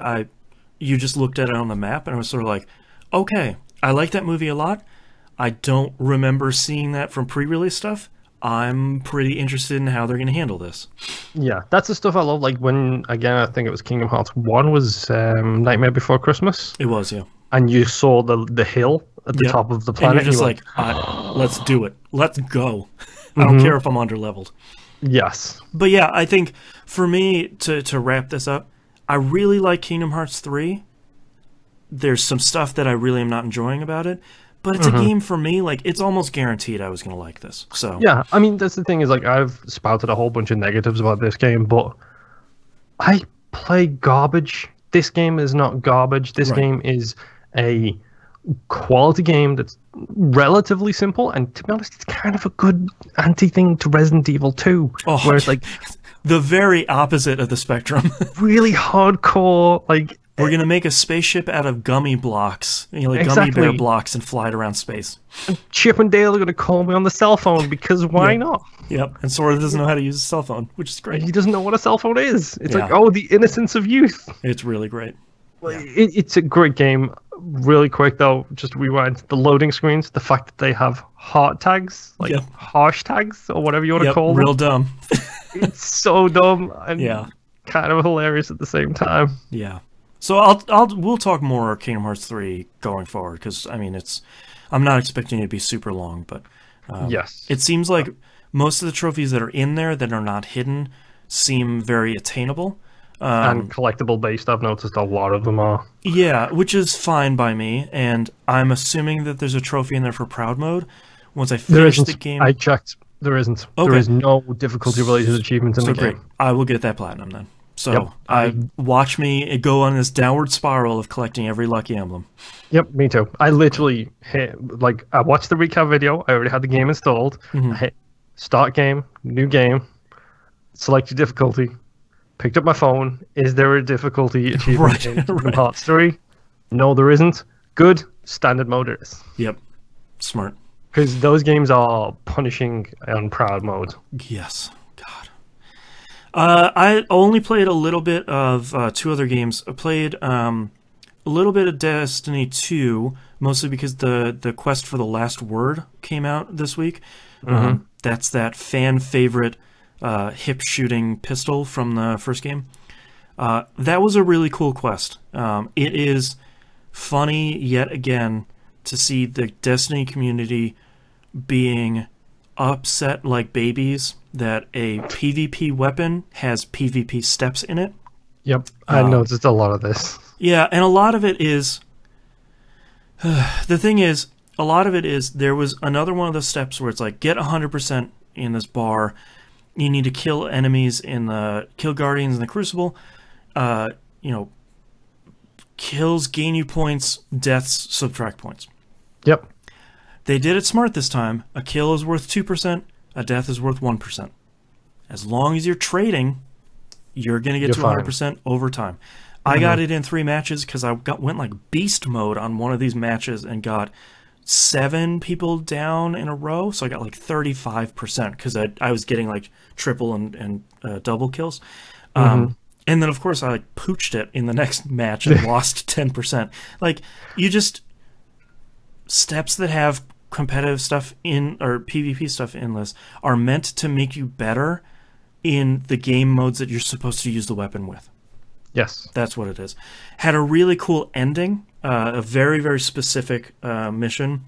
you just looked at it on the map, and I was sort of like, okay, I like that movie a lot. I don't remember seeing that from pre-release stuff. I'm pretty interested in how they're going to handle this. Yeah, that's the stuff I love. Like when, again, I think it was Kingdom Hearts 1 was Nightmare Before Christmas. It was, yeah. And you saw the hill at the top of the planet. And you're just like, let's do it. Let's go. I don't care if I'm under-leveled. Yes. But yeah, I think for me, to wrap this up, I really like Kingdom Hearts 3. There's some stuff that I really am not enjoying about it. But it's a game for me, like, it's almost guaranteed I was going to like this. So yeah, I mean, that's the thing is, like, I've spouted a whole bunch of negatives about this game, but I play garbage. This game is not garbage. This game is a quality game that's relatively simple, and to be honest, it's kind of a good anti-thing to Resident Evil 2, where it's like... the very opposite of the spectrum. Really hardcore, like... We're going to make a spaceship out of gummy blocks, gummy bear blocks, and fly it around space. And Chip and Dale are going to call me on the cell phone, because why not? Yep, and Sora doesn't know how to use a cell phone, which is great. He doesn't know what a cell phone is. It's like, oh, the innocence of youth. It's really great. It's a great game. Really quick, though, just rewind the loading screens. The fact that they have heart tags, like harsh tags, or whatever you want to call them. Real dumb. It's so dumb and kind of hilarious at the same time. Yeah. So we'll talk more Kingdom Hearts 3 going forward, because I mean I'm not expecting it to be super long, but yes, it seems like most of the trophies that are in there that are not hidden seem very attainable and collectible based. I've noticed a lot of them are. Yeah, which is fine by me, and I'm assuming that there's a trophy in there for Proud Mode. Once I finish the game, I checked. There isn't. Okay. There is no difficulty related achievements in the game. Great. I will get that platinum then. So watch me go on this downward spiral of collecting every lucky emblem. Yep, me too. I literally hit, like, I watched the recap video. I already had the game installed. I hit start game, new game, select your difficulty, picked up my phone. Is there a difficulty achievement in Kingdom Hearts 3? No, there isn't. Good. Standard mode is. Yep. Smart. Because those games are punishing on Proud Mode. Yes. I only played a little bit of 2 other games. I played a little bit of Destiny 2, mostly because the quest for the last word came out this week. That's that fan favorite hip shooting pistol from the first game. That was a really cool quest. It is funny yet again to see the Destiny community being upset like babies that a PvP weapon has PvP steps in it. Yep, I noticed a lot of this. Yeah, and a lot of it is... the thing is, a lot of it is, there was another one of the steps where it's like, get 100% in this bar. You need to kill enemies in the... Kill guardians in the Crucible. Kills gain you points, deaths subtract points. Yep. They did it smart this time. A kill is worth 2%, a death is worth 1%. As long as you're trading, you're going to get to 100% over time. I got it in 3 matches because I went like beast mode on one of these matches and got 7 people down in a row. So I got like 35% because I was getting like triple and double kills. And then, of course, I like pooched it in the next match and lost 10%. Like, you just... Steps that have competitive stuff in, or PvP stuff in this, are meant to make you better in the game modes that you're supposed to use the weapon with. Yes. That's what it is. Had a really cool ending, a very, very specific mission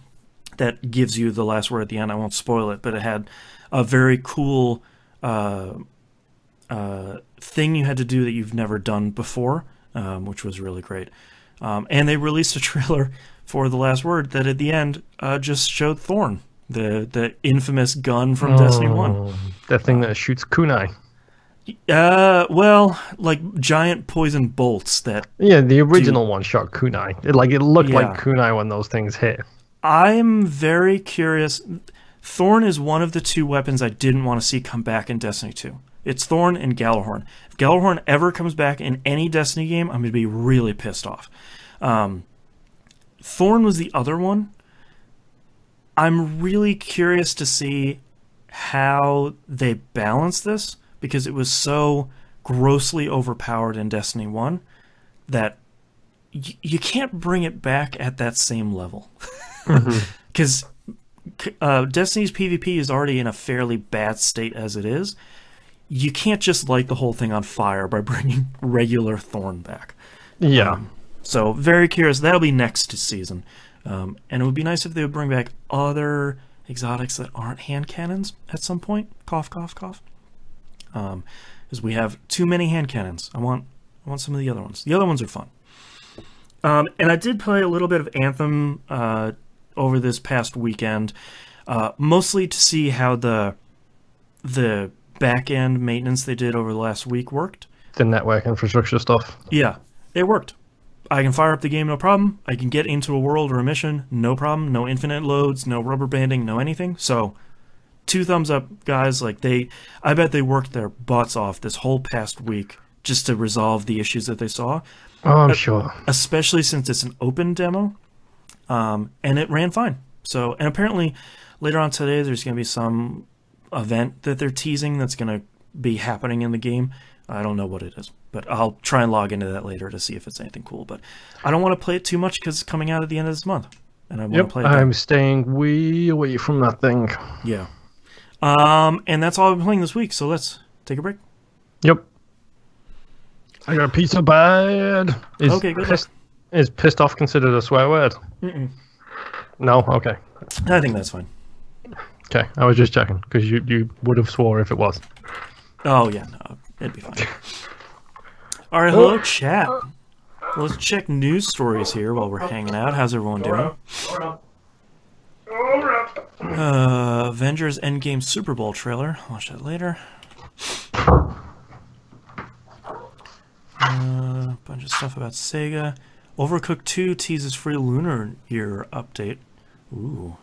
that gives you the last word at the end. I won't spoil it, but it had a very cool... thing you had to do that you've never done before, which was really great. And they released a trailer for The Last Word that at the end just showed Thorn, the infamous gun from Destiny 1. That thing that shoots kunai. Well, like giant poison bolts that... Yeah, the original one shot kunai. It looked like kunai when those things hit. I'm very curious. Thorn is one of the 2 weapons I didn't want to see come back in Destiny 2. It's Thorn and Gjallarhorn. If Gjallarhorn ever comes back in any Destiny game, I'm going to be really pissed off. Thorn was the other one. I'm really curious to see how they balance this, because it was so grossly overpowered in Destiny 1 that you can't bring it back at that same level. Because Destiny's PvP is already in a fairly bad state as it is. You can't just light the whole thing on fire by bringing regular Thorn back. Yeah. So, very curious. That'll be next season. And it would be nice if they would bring back other exotics that aren't hand cannons at some point. Cough, cough, cough. Because we have too many hand cannons. I want some of the other ones. The other ones are fun. And I did play a little bit of Anthem over this past weekend, mostly to see how the back-end maintenance they did over the last week worked. The network infrastructure stuff. Yeah, it worked. I can fire up the game, no problem. I can get into a world or a mission, no problem. No infinite loads, no rubber banding, no anything. So, 2 thumbs up, guys. Like I bet they worked their butts off this whole past week just to resolve the issues that they saw. Oh, I'm sure. Especially since it's an open demo, and it ran fine. So, and apparently later on today, there's going to be some event that they're teasing that's going to be happening in the game. I don't know what it is, but I'll try and log into that later to see if it's anything cool. But I don't want to play it too much because it's coming out at the end of this month, and I want to play it. I'm staying way away from that thing. Yeah. And that's all I've been playing this week. So let's take a break. Yep. I got a pizza bad. Okay, good. Is pissed off considered a swear word? No. Okay. I think that's fine. Okay, I was just checking because you would have swore if it was. Oh yeah, no, it'd be fine. All right, hello chat. Let's check news stories here while we're hanging out. How's everyone doing? Avengers Endgame Super Bowl trailer. Watch that later. Bunch of stuff about Sega. Overcooked 2 teases free Lunar Year update. Ooh.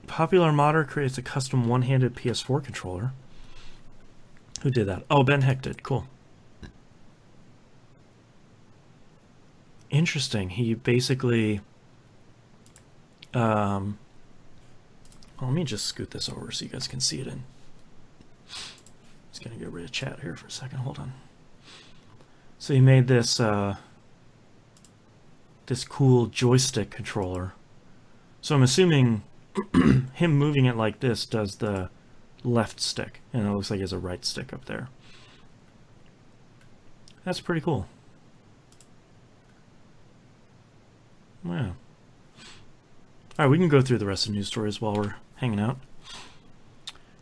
Popular modder creates a custom one-handed PS4 controller. Who did that? Oh, Ben Heck did. Cool. Interesting. He basically... well, let me just scoot this over so you guys can see it in. Just gonna get rid of chat here for a second. Hold on. So he made this this cool joystick controller. So I'm assuming him moving it like this does the left stick, and it looks like he has a right stick up there. That's pretty cool. Wow. Alright, we can go through the rest of the news stories while we're hanging out.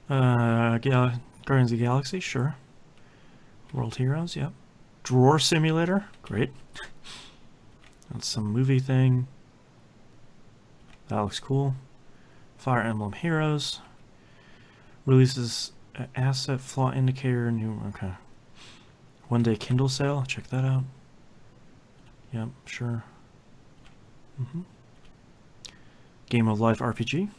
Guardians of the Galaxy, sure. World Heroes, yep. Drawer Simulator, great. That's some movie thing. That looks cool. Fire Emblem Heroes. Releases asset flaw indicator. New, okay. One day Kindle sale. Check that out. Yep, sure. Game of Life RPG.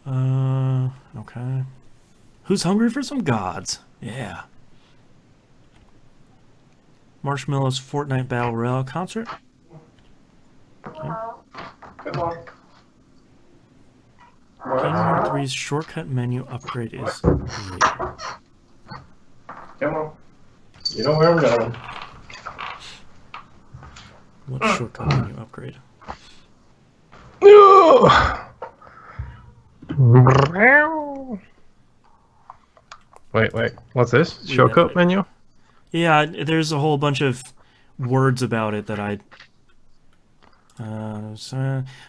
Okay. Who's hungry for some gods? Yeah. Marshmallow's Fortnite Battle Royale concert. Okay. Come on. Kingdom Hearts 3's shortcut menu upgrade is great. Come on. You know where I'm going. What shortcut menu upgrade? Wait. What's this? Shortcut menu? Yeah, there's a whole bunch of words about it that I...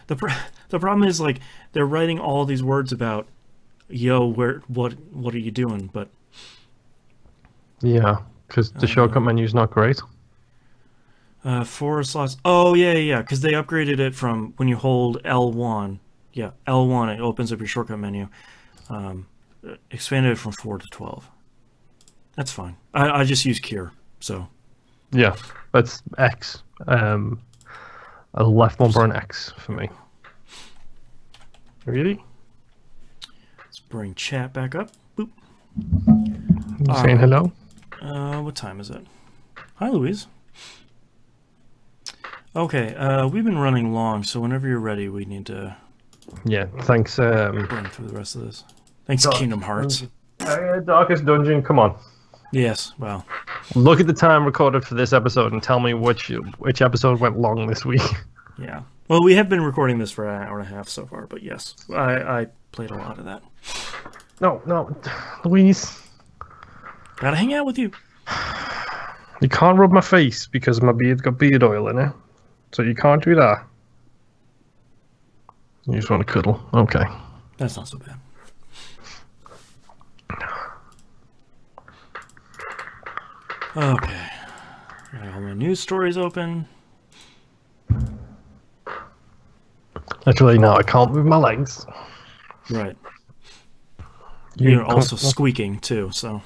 the problem is, like, they're writing all these words about, yo, what are you doing? But yeah, because the shortcut menu's not great. 4 slots. Oh yeah, because they upgraded it from when you hold L1. Yeah, L1, it opens up your shortcut menu. Expanded it from 4 to 12. That's fine. I just use Cure, so. Yeah, that's X. A left bumper and X for me. Really? Let's bring chat back up. Boop. Saying hello? What time is it? Hi, Louise. Okay, we've been running long, so whenever you're ready, we need to... Yeah, thanks. Run through the rest of this. Thanks, Kingdom Hearts. Darkest Dungeon, come on. Yes, well. Look at the time recorded for this episode and tell me which episode went long this week. Yeah. Well, we have been recording this for an hour and a half so far, but yes, I played a lot of that. No, Louise. Gotta hang out with you. You can't rub my face because my beard's got beard oil in it. So you can't do that. You just want to cuddle. Okay. That's not so bad. Okay. Got all my news stories open. Actually, no, I can't move my legs. Right. You're also squeaking, too, so...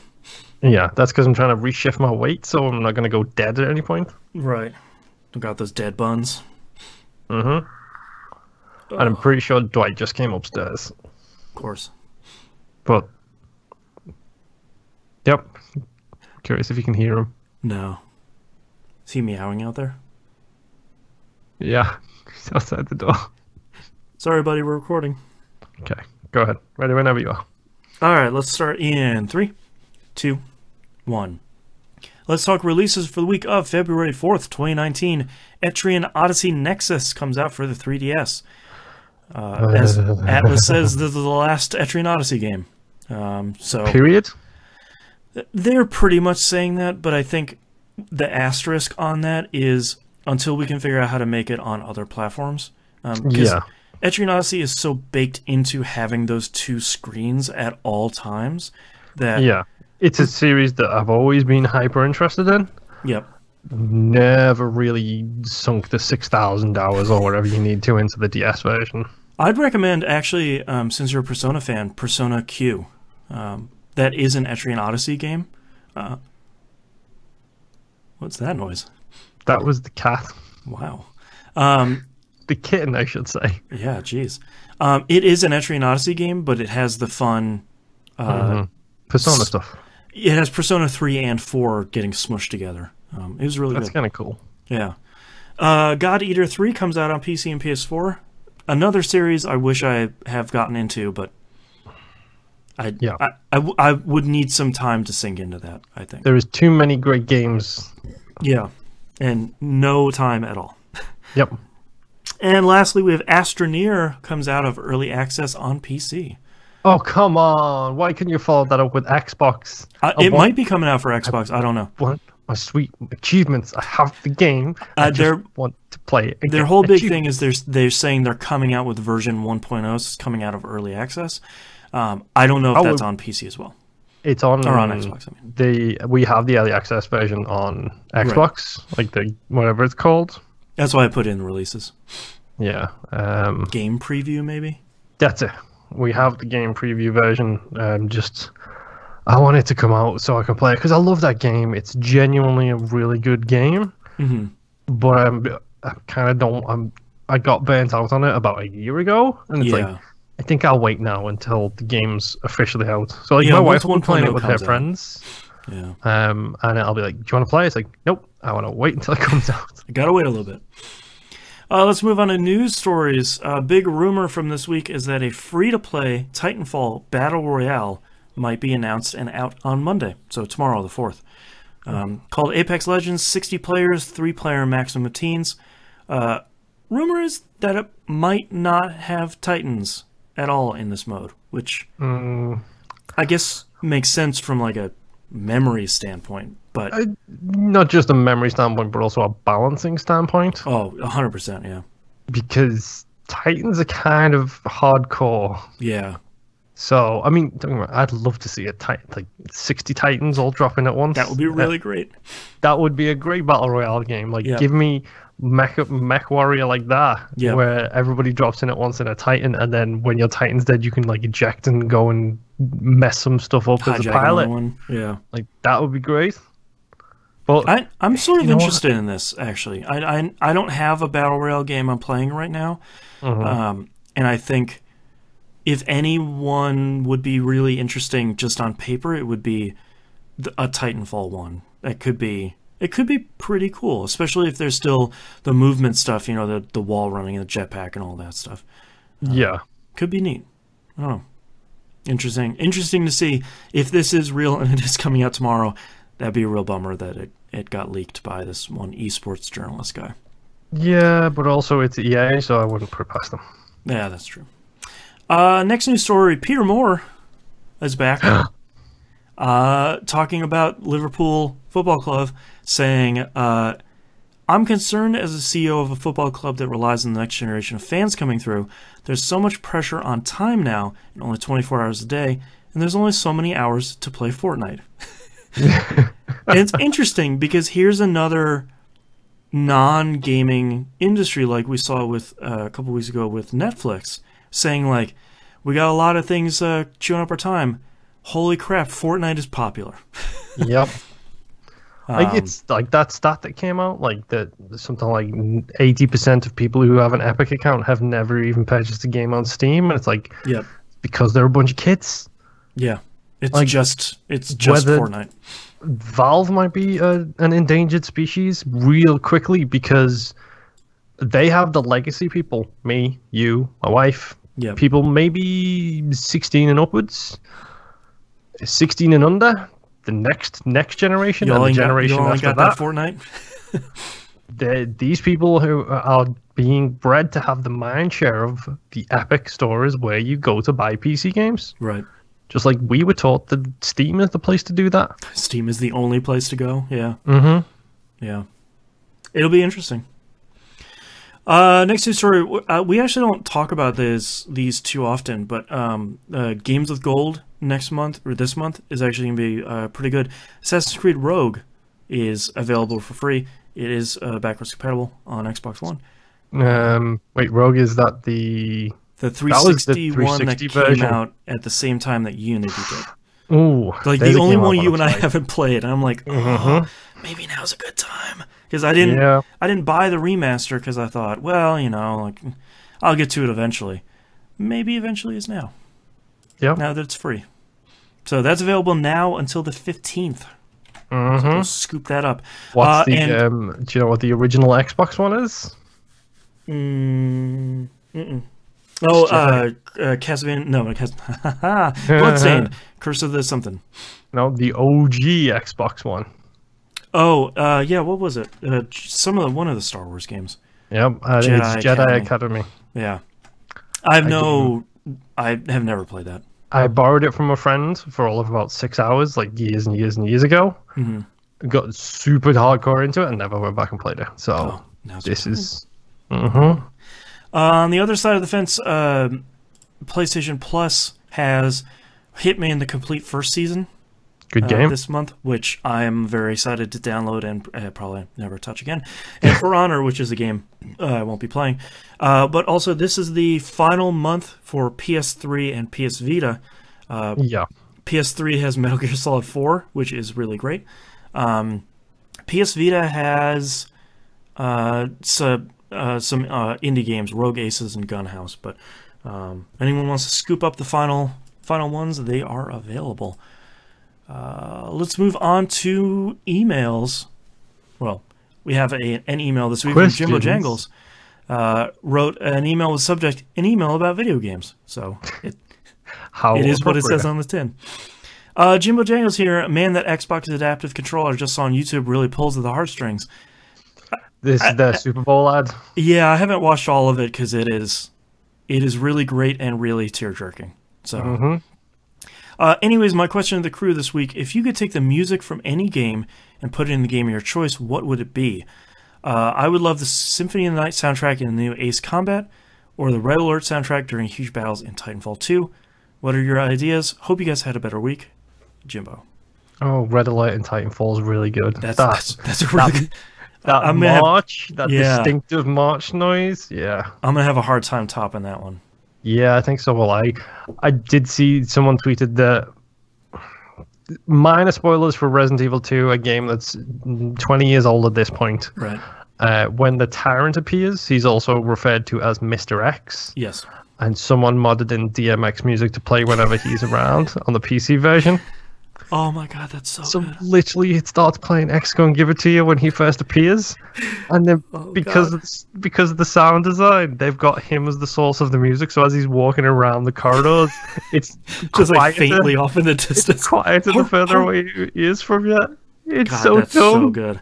Yeah, that's because I'm trying to reshift my weight, so I'm not going to go dead at any point. Right. I got those dead buns. Mm-hmm. And I'm pretty sure Dwight just came upstairs. Of course. But... Yep. Curious if you can hear him. No. Is he meowing out there? Yeah. He's outside the door. Sorry, buddy, we're recording. Okay. Go ahead. Ready whenever you are. Alright, let's start in 3, 2, 1. Let's talk releases for the week of February 4th, 2019. Etrian Odyssey Nexus comes out for the 3DS. As Atlas says, this is the last Etrian Odyssey game. Period? They're pretty much saying that, but I think the asterisk on that is until we can figure out how to make it on other platforms. Yeah. Etrian Odyssey is so baked into having those two screens at all times that... Yeah. It's a series that I've always been hyper interested in. Yep. Never really sunk the 6,000 hours or whatever you need to into the DS version. I'd recommend, actually, since you're a Persona fan, Persona Q. That is an Etrian Odyssey game. What's that noise? That was the cat. Wow. The kitten, I should say. Yeah, jeez. It is an Etrian Odyssey game, but it has the fun... Persona stuff. It has Persona 3 and 4 getting smushed together. It was really good. That's kind of cool. Yeah. God Eater 3 comes out on PC and PS4. Another series I wish I have gotten into, but I would need some time to sink into that, I think. There is too many great games. Yeah, and no time at all. Yep. And lastly, we have Astroneer comes out of early access on PC. Oh, come on. Why couldn't you follow that up with Xbox? It might be coming out for Xbox. I don't know. What? My sweet achievements. I have the game. I just want to play it. Their whole big thing is they're saying they're coming out with version 1.0. It's coming out of early access. I don't know if that's on PC as well. It's on, or on Xbox. I mean, we have the early access version on Xbox, like the whatever it's called. That's why I put in releases. Yeah. Game preview, maybe. That's it. We have the game preview version. I want it to come out so I can play it because I love that game. It's genuinely a really good game. Mm-hmm. But I kind of don't. I got burnt out on it about a year ago, and it's like I think I'll wait now until the game's officially out. So like my wife will be playing it with her friends. Yeah. And I'll be like, "Do you want to play?" It's like, "Nope, I want to wait until it comes out." I gotta wait a little bit. Let's move on to news stories. A big rumor from this week is that a free-to-play Titanfall Battle Royale might be announced and out on Monday, so tomorrow, the 4th. Called Apex Legends, 60 players, 3-player maximum teams. Rumor is that it might not have Titans at all in this mode, which I guess makes sense from like a memory standpoint, but not just a memory standpoint, but also a balancing standpoint. Oh, 100%, yeah. Because Titans are kind of hardcore. Yeah. So, I mean, I'd love to see like 60 Titans all dropping at once. That would be really great. That would be a great Battle Royale game. Like, give me mech warrior like that, where everybody drops in at once in a Titan, and then when your Titan's dead, you can like eject and go and mess some stuff up as a pilot. Yeah, like that would be great. But I'm sort of interested in this actually. I don't have a Battle Royale game I'm playing right now, and I think if anyone would be really interesting just on paper, it would be a Titanfall one. It could be pretty cool, especially if there's still the movement stuff, you know, the wall running and the jetpack and all that stuff. Could be neat. I don't know. Interesting to see if this is real and it is coming out tomorrow. That'd be a real bummer that it got leaked by this one esports journalist guy. Yeah, but also it's EA, so I wouldn't put it past them. Yeah, that's true. Next news story, Peter Moore is back. Talking about Liverpool Football Club, saying, I'm concerned as a CEO of a football club that relies on the next generation of fans coming through. There's so much pressure on time now, and only 24 hours a day, and there's only so many hours to play Fortnite. And it's interesting because here's another non-gaming industry like we saw with a couple weeks ago with Netflix, saying like, we got a lot of things chewing up our time. Holy crap, Fortnite is popular. Yep. Like it's like that stat that came out, like that something like 80% of people who have an Epic account have never even purchased a game on Steam, and it's like, because they're a bunch of kids. Yeah, it's like, just Fortnite. Valve might be an endangered species real quickly because they have the legacy people, me, you, my wife, people maybe 16 and upwards, 16 and under. The next generation and the generation after that. Fortnite. These people who are being bred to have the mind share of the Epic store is where you go to buy PC games. Right. Just like we were taught that Steam is the place to do that. Steam is the only place to go. Yeah. Mm-hmm. Yeah. It'll be interesting. Next news story. We actually don't talk about these too often, but Games with Gold next month or this month is actually going to be pretty good. Assassin's Creed Rogue is available for free. It is backwards compatible on Xbox One. Wait, Rogue, is that the 360 one that version came out at the same time that Unity did? Ooh, like the only one you and I haven't played. And I'm like, maybe now's a good time because I didn't buy the remaster because I thought, well, you know, like I'll get to it eventually. Maybe eventually is now. Yeah. Now that it's free. So that's available now until the 15th. So we'll scoop that up. What's do you know what the original Xbox one is? Oh, Castlevania. No, Bloodstained. Curse of the something. No, the OG Xbox one. Oh, yeah. What was it? One of the Star Wars games. Yep, it's Jedi Academy. Yeah, I have never played that. I borrowed it from a friend for all of about 6 hours, like years and years and years ago. Got super hardcore into it and never went back and played it. So this is. On the other side of the fence, PlayStation Plus has Hitman the complete first season Good game. This month, which I am very excited to download and probably never touch again. And For Honor, which is a game I won't be playing. But also, this is the final month for PS3 and PS Vita. Yeah. PS3 has Metal Gear Solid 4, which is really great. PS Vita has some indie games, Rogue Aces and Gunhouse. But anyone wants to scoop up the final ones, they are available. Let's move on to emails. Well, we have an email this week from Jimbo Jangles. Wrote an email with subject, an email about video games. So it is what it says on the tin. Jimbo Jangles here. Man, that Xbox adaptive controller just saw on YouTube really pulls at the heartstrings. This is the Super Bowl ad? Yeah, I haven't watched all of it because it is really great and really tear-jerking. So, anyways, my question to the crew this week: if you could take the music from any game and put it in the game of your choice, what would it be? I would love the Symphony of the Night soundtrack in the new Ace Combat, or the Red Alert soundtrack during huge battles in Titanfall 2. What are your ideas? Hope you guys had a better week. Jimbo. Oh, Red Alert in Titanfall is really good. That's a really good... That march, distinctive march noise, yeah. I'm going to have a hard time topping that one. Yeah, I think so. Well, I did see someone tweeted that, minor spoilers for Resident Evil 2, a game that's 20 years old at this point. Right. When the Tyrant appears, he's also referred to as Mr. X. Yes. And someone modded in DMX music to play whenever he's around on the PC version. Oh my god, that's so good. Literally it starts playing X Gon Give It To You when he first appears. And then because of the sound design, they've got him as the source of the music, so as he's walking around the corridors, it's just like faintly off in the distance. It's quieter the further away he is from you. It's that's so good.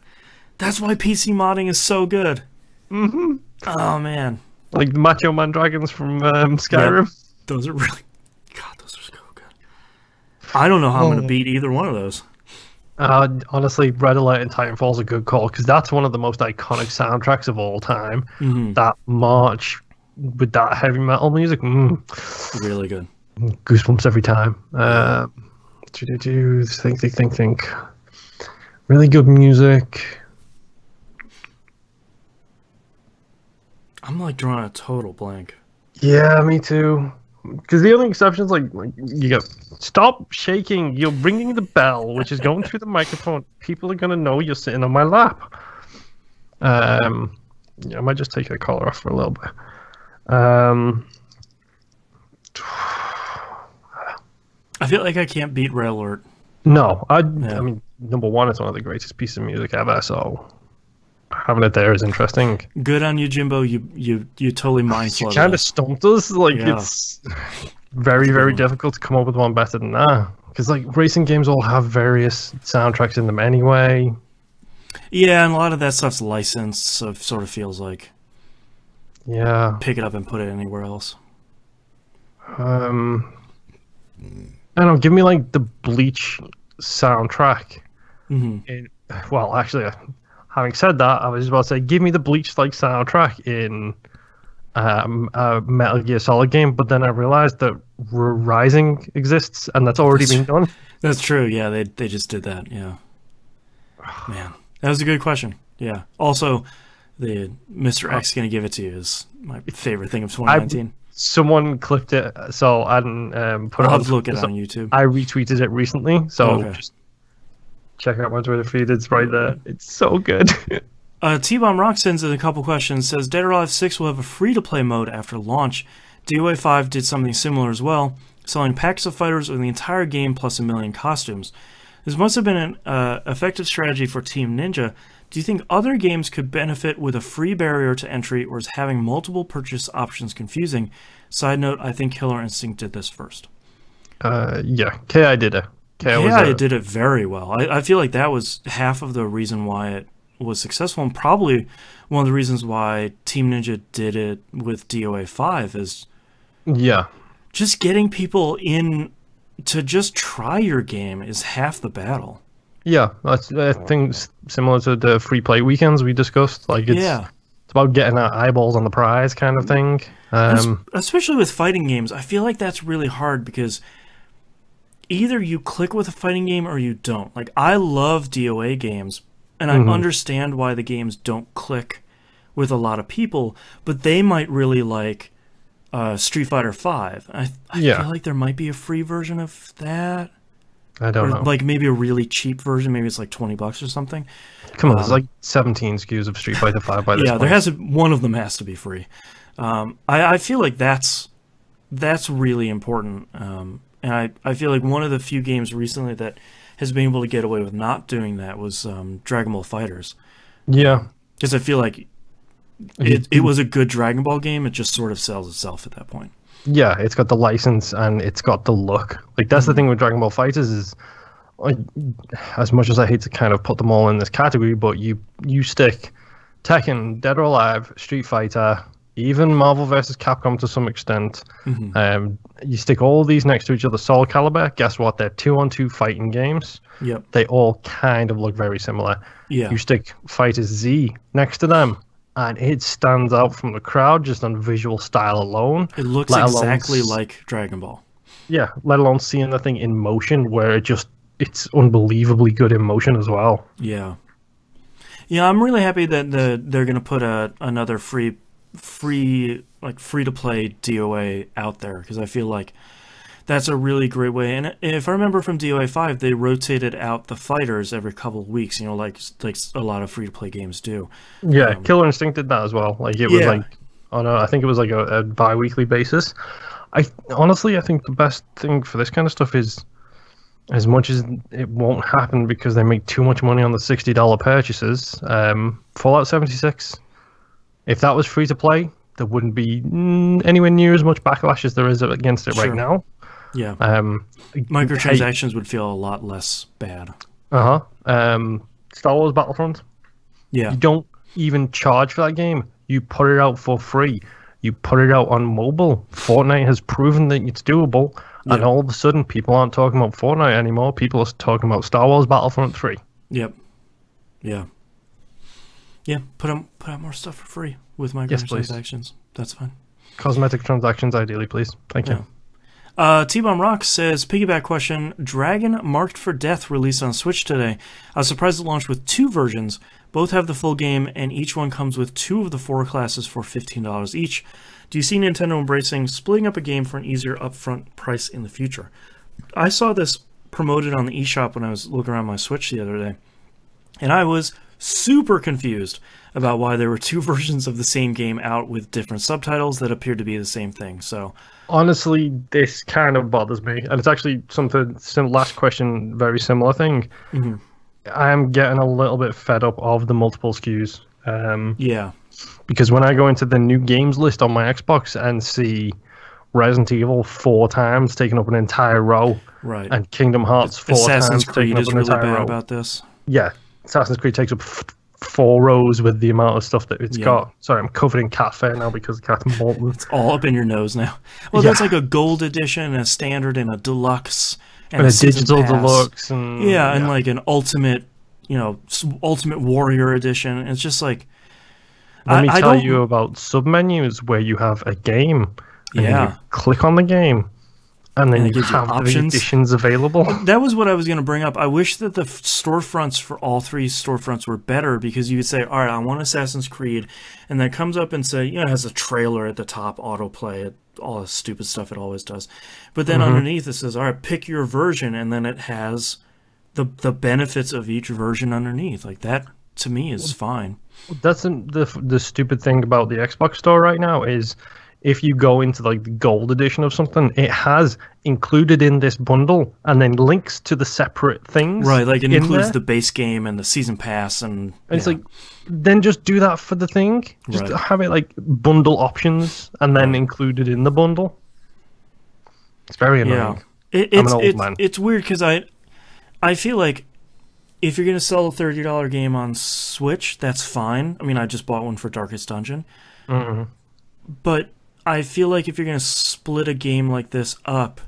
That's why PC modding is so good. Oh man. Like the Macho Man dragons from Skyrim. Yeah, those are really... God, those are so good. I don't know how I'm going to beat either one of those. Honestly, Red Alert and Titanfall is a good call, because that's one of the most iconic soundtracks of all time. That march with that heavy metal music. Really good. Goosebumps every time. Think. Really good music. I'm like drawing a total blank. Yeah, me too. Because the only exceptions, like you go, stop shaking. You're ringing the bell, which is going through the microphone. People are gonna know you're sitting on my lap. Yeah, I might just take the collar off for a little bit. I feel like I can't beat Red Alert. No, I mean, number one, it's one of the greatest pieces of music ever. So having it there is interesting. Good on you, Jimbo. You totally mind flooded. You kind of stumped us. Like it's very, very difficult to come up with one better than that. Because like racing games all have various soundtracks in them anyway. Yeah, and a lot of that stuff's licensed, so it sort of feels like pick it up and put it anywhere else. I don't know. Give me like the Bleach soundtrack. Well, actually. Having said that, I was just about to say, give me the Bleach-like soundtrack in a Metal Gear Solid game, but then I realized that Rising exists, and that's already been done. That's true, yeah, they just did that, yeah. Man, that was a good question, yeah. Also, the Mr. X Gonna Give It To You is my favorite thing of 2019. Someone clipped it, so I didn't put it on. I'll have to look it on YouTube. I retweeted it recently, so just check out my Twitter feed. It's right there. It's so good. T-Bomb Rock sends in a couple questions. Says Dead or Alive 6 will have a free-to-play mode after launch. DOA 5 did something similar as well, selling packs of fighters with the entire game plus 1 million costumes. This must have been an effective strategy for Team Ninja. Do you think other games could benefit with a free barrier to entry, or is having multiple purchase options confusing? Side note, I think Killer Instinct did this first. Yeah, KI did it. KI did it very well. I feel like that was half of the reason why it was successful, and probably one of the reasons why Team Ninja did it with DOA 5 is just getting people in to just try your game is half the battle. Yeah, that's things similar to the free play weekends we discussed. Like it's about getting our eyeballs on the prize kind of thing. Especially with fighting games, I feel like that's really hard because either you click with a fighting game or you don't. Like, I love DOA games, and I understand why the games don't click with a lot of people, but they might really like Street Fighter V. I feel like there might be a free version of that. I don't know. Like maybe a really cheap version. Maybe it's like $20 or something. Come on, there's like 17 SKUs of Street Fighter V by this point. There has one of them has to be free. I feel like that's really important. And I feel like one of the few games recently that has been able to get away with not doing that was Dragon Ball FighterZ. Yeah. Because I feel like it was a good Dragon Ball game. It just sort of sells itself at that point. Yeah, it's got the license and it's got the look. Like, that's the thing with Dragon Ball FighterZ is, like, as much as I hate to kind of put them all in this category, but you stick Tekken, Dead or Alive, Street Fighter, even Marvel vs. Capcom to some extent. You stick all these next to each other. Soul Calibur, guess what? They're 2-on-2 fighting games. Yep. They all kind of look very similar. Yeah. You stick Fighter Z next to them, and it stands out from the crowd just on visual style alone. It looks exactly like Dragon Ball. Yeah, let alone seeing the thing in motion, where it's unbelievably good in motion as well. Yeah. Yeah, I'm really happy that they're going to put another free to play DOA out there, because I feel like that's a really great way. And if I remember from DOA 5, they rotated out the fighters every couple of weeks, like a lot of free to play games do. Yeah, Killer Instinct did that as well. Like, it was like, I think it was like a bi-weekly basis. I think the best thing for this kind of stuff is, as much as it won't happen because they make too much money on the $60 purchases, Fallout 76, if that was free to play, there wouldn't be anywhere near as much backlash as there is against it right now. Yeah. Microtransactions would feel a lot less bad. Star Wars Battlefront. Yeah. You don't even charge for that game. You put it out for free. You put it out on mobile. Fortnite has proven that it's doable, and all of a sudden people aren't talking about Fortnite anymore. People are talking about Star Wars Battlefront 3. Yep. Yeah. Yeah, put out more stuff for free with microtransactions. That's fine. Cosmetic transactions, ideally, please. Thank you. T-Bomb Rock says, piggyback question, Dragon Marked for Death released on Switch today. I was surprised it launched with 2 versions. Both have the full game, and each one comes with 2 of the 4 classes for $15 each. Do you see Nintendo embracing splitting up a game for an easier upfront price in the future? I saw this promoted on the eShop when I was looking around my Switch the other day, and I was super confused about why there were 2 versions of the same game out with different subtitles that appeared to be the same thing. So honestly, this kind of bothers me, and it's actually something. Last question, very similar thing. I am getting a little bit fed up of the multiple SKUs. Because when I go into the new games list on my Xbox and see Resident Evil 4 times taking up an entire row, right, and Kingdom Hearts 4 Assassin's times Creed taking is up an really entire bad row. About this. Yeah, Assassin's Creed takes up 4 rows with the amount of stuff that it's got. Sorry, I'm covered in cat fur now because the cat's molten. It's all up in your nose now. Well, there's like a gold edition, and a standard, and a deluxe, and a digital deluxe, and and like an ultimate, Ultimate Warrior edition. It's just like, let me tell you about submenus where you have a game, and you click on the game, and then you have the editions available. That was what I was going to bring up. I wish that the storefronts for all 3 storefronts were better, because you would say, all right, I want Assassin's Creed, and then it comes up and say, it has a trailer at the top, autoplay, all the stupid stuff it always does. But then underneath it says, all right, pick your version, and then it has the benefits of each version underneath. Like, that, to me, is fine. That's the stupid thing about the Xbox store right now is, if you go into like the gold edition of something, it has included in this bundle and then links to the separate things. Right, like it includes the base game and the season pass, and it's like, then just do that for the thing. Just have it like bundle options and then included in the bundle. It's very annoying. I'm an old man. It's weird because I feel like if you're going to sell a $30 game on Switch, that's fine. I mean, I just bought one for Darkest Dungeon. But I feel like if you're going to split a game like this up,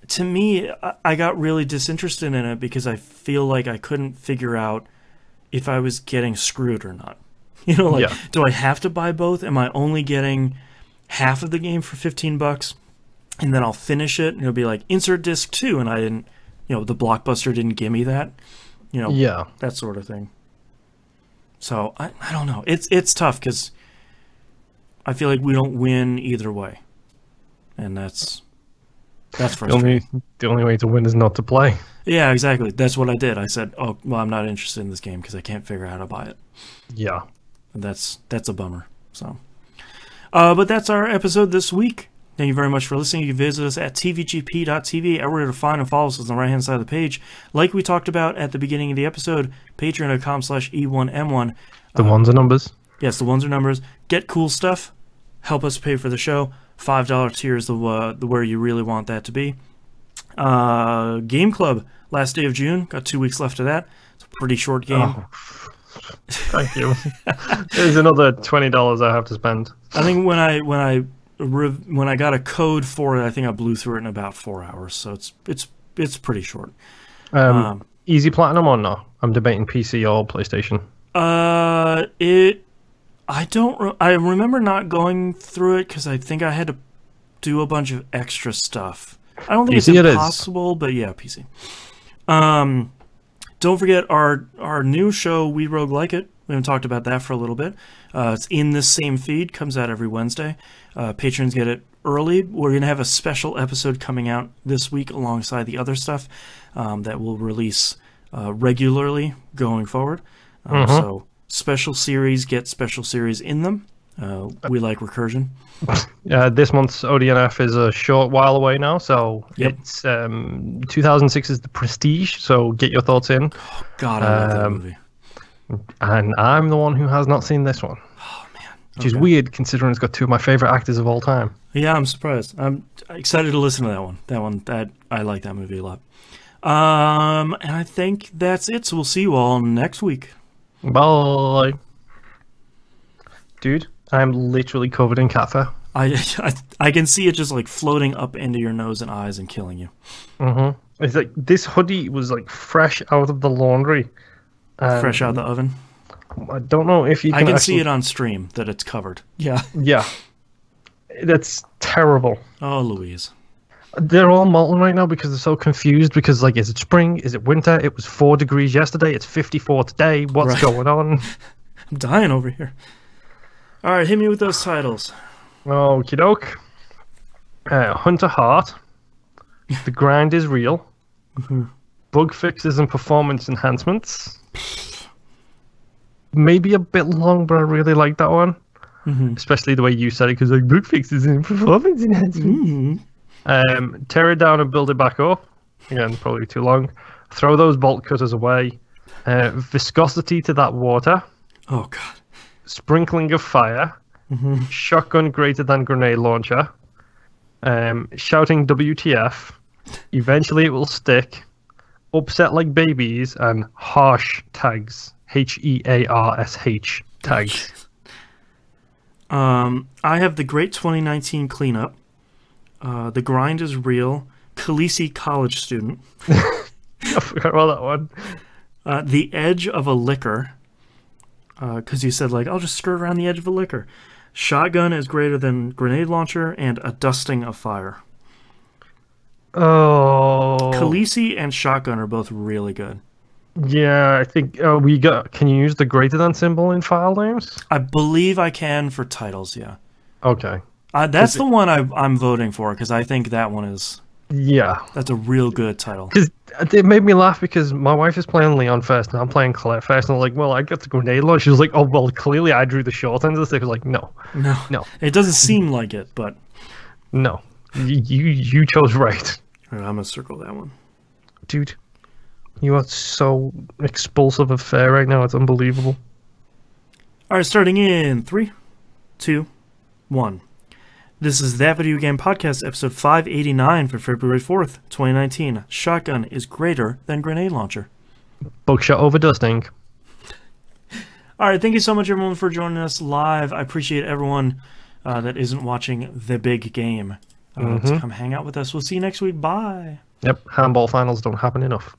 to me, I got really disinterested in it, because I feel like I couldn't figure out if I was getting screwed or not. Do I have to buy both? Am I only getting half of the game for $15? and then I'll finish it, and it'll be like, insert disc 2, and I didn't, the Blockbuster didn't give me that, yeah, that sort of thing. So, I don't know. It's tough, because I feel like we don't win either way. And that's frustrating. The only way to win is not to play. Yeah, exactly. That's what I did. I said, oh, well, I'm not interested in this game because I can't figure out how to buy it. Yeah. And that's a bummer. So, but that's our episode this week. Thank you very much for listening. You can visit us at tvgp.tv. Everywhere to find and follow us is on the right-hand side of the page. Like we talked about at the beginning of the episode, patreon.com/E1M1. The ones are numbers. Yes, the ones are numbers. Get cool stuff. Help us pay for the show. $5 tier is the where you really want that to be. Game Club, last day of June. Got 2 weeks left of that. It's a pretty short game. Oh, thank you. There's another $20 I have to spend. I think when I got a code for it, I think I blew through it in about 4 hours. So it's pretty short. Easy platinum or no? I'm debating PC or PlayStation. I remember not going through it because I think I had to do a bunch of extra stuff. I don't think it's impossible, but yeah, PC. Don't forget our new show, We Rogue Like It. We haven't talked about that for a little bit. It's in this same feed, comes out every Wednesday. Patrons get it early. We're going to have a special episode coming out this week alongside the other stuff that we'll release regularly going forward. So special series get special series in them. We like recursion. This month's ODNF is a short while away now, so it's 2006 is The Prestige, so get your thoughts in. Oh, God, I love that movie. And I'm the one who has not seen this one. Oh, man. Which is weird, considering it's got two of my favorite actors of all time. Yeah, I'm surprised. I'm excited to listen to that one. I like that movie a lot. And I think that's it, so we'll see you all next week. Bye. Dude, I'm literally covered in cat fur. I can see it just like floating up into your nose and eyes and killing you. It's like this hoodie was like fresh out of the laundry. Fresh out of the oven? I don't know if you can I can see it on stream that it's covered. Yeah. Yeah. That's terrible. Oh, Louise. They're all molten right now because they're so confused because, like, is it spring? Is it winter? It was 4 degrees yesterday. It's 54 today. What's going on? I'm dying over here. All right, hit me with those titles. Okie doke. Hunter Heart. The Grind is Real. Bug Fixes and Performance Enhancements. Maybe a bit long, but I really like that one. Especially the way you said it, because like bug fixes and performance enhancements. Tear it down and build it back up. Again, probably too long. Throw those bolt cutters away. Viscosity to that water. Oh, God. Sprinkling of fire. Shotgun greater than grenade launcher. Shouting WTF. Eventually it will stick. Upset like babies. And harsh tags. HEARSH tags. I have the Great 2019 Cleanup. The Grind is Real. Khaleesi College Student. I forgot about that one. The Edge of a Liquor. Because you said, like, I'll just skirt around the edge of a liquor. Shotgun is greater than grenade launcher. And A Dusting of Fire. Oh. Khaleesi and Shotgun are both really good. Yeah, I think can you use the greater than symbol in file names? I believe I can for titles, yeah. Okay. That's the one I'm voting for, because I think that one is... Yeah. That's a real good title. Because it made me laugh because my wife is playing Leon first and I'm playing Colette first, and I'm like, well, I got the grenade launcher. She was like, oh, well, clearly I drew the short end of the stick. I was like, no. It doesn't seem like it, but... No. You chose right. All right, I'm going to circle that one. Dude, you are so expulsive of fair right now. It's unbelievable. All right, starting in 3, 2, 1. This is That Video Game Podcast, episode 589 for February 4th, 2019. Shotgun is greater than grenade launcher. Buckshot over dusting. All right, thank you so much, everyone, for joining us live. I appreciate everyone that isn't watching the big game to come hang out with us. We'll see you next week. Bye. Yep, handball finals don't happen enough.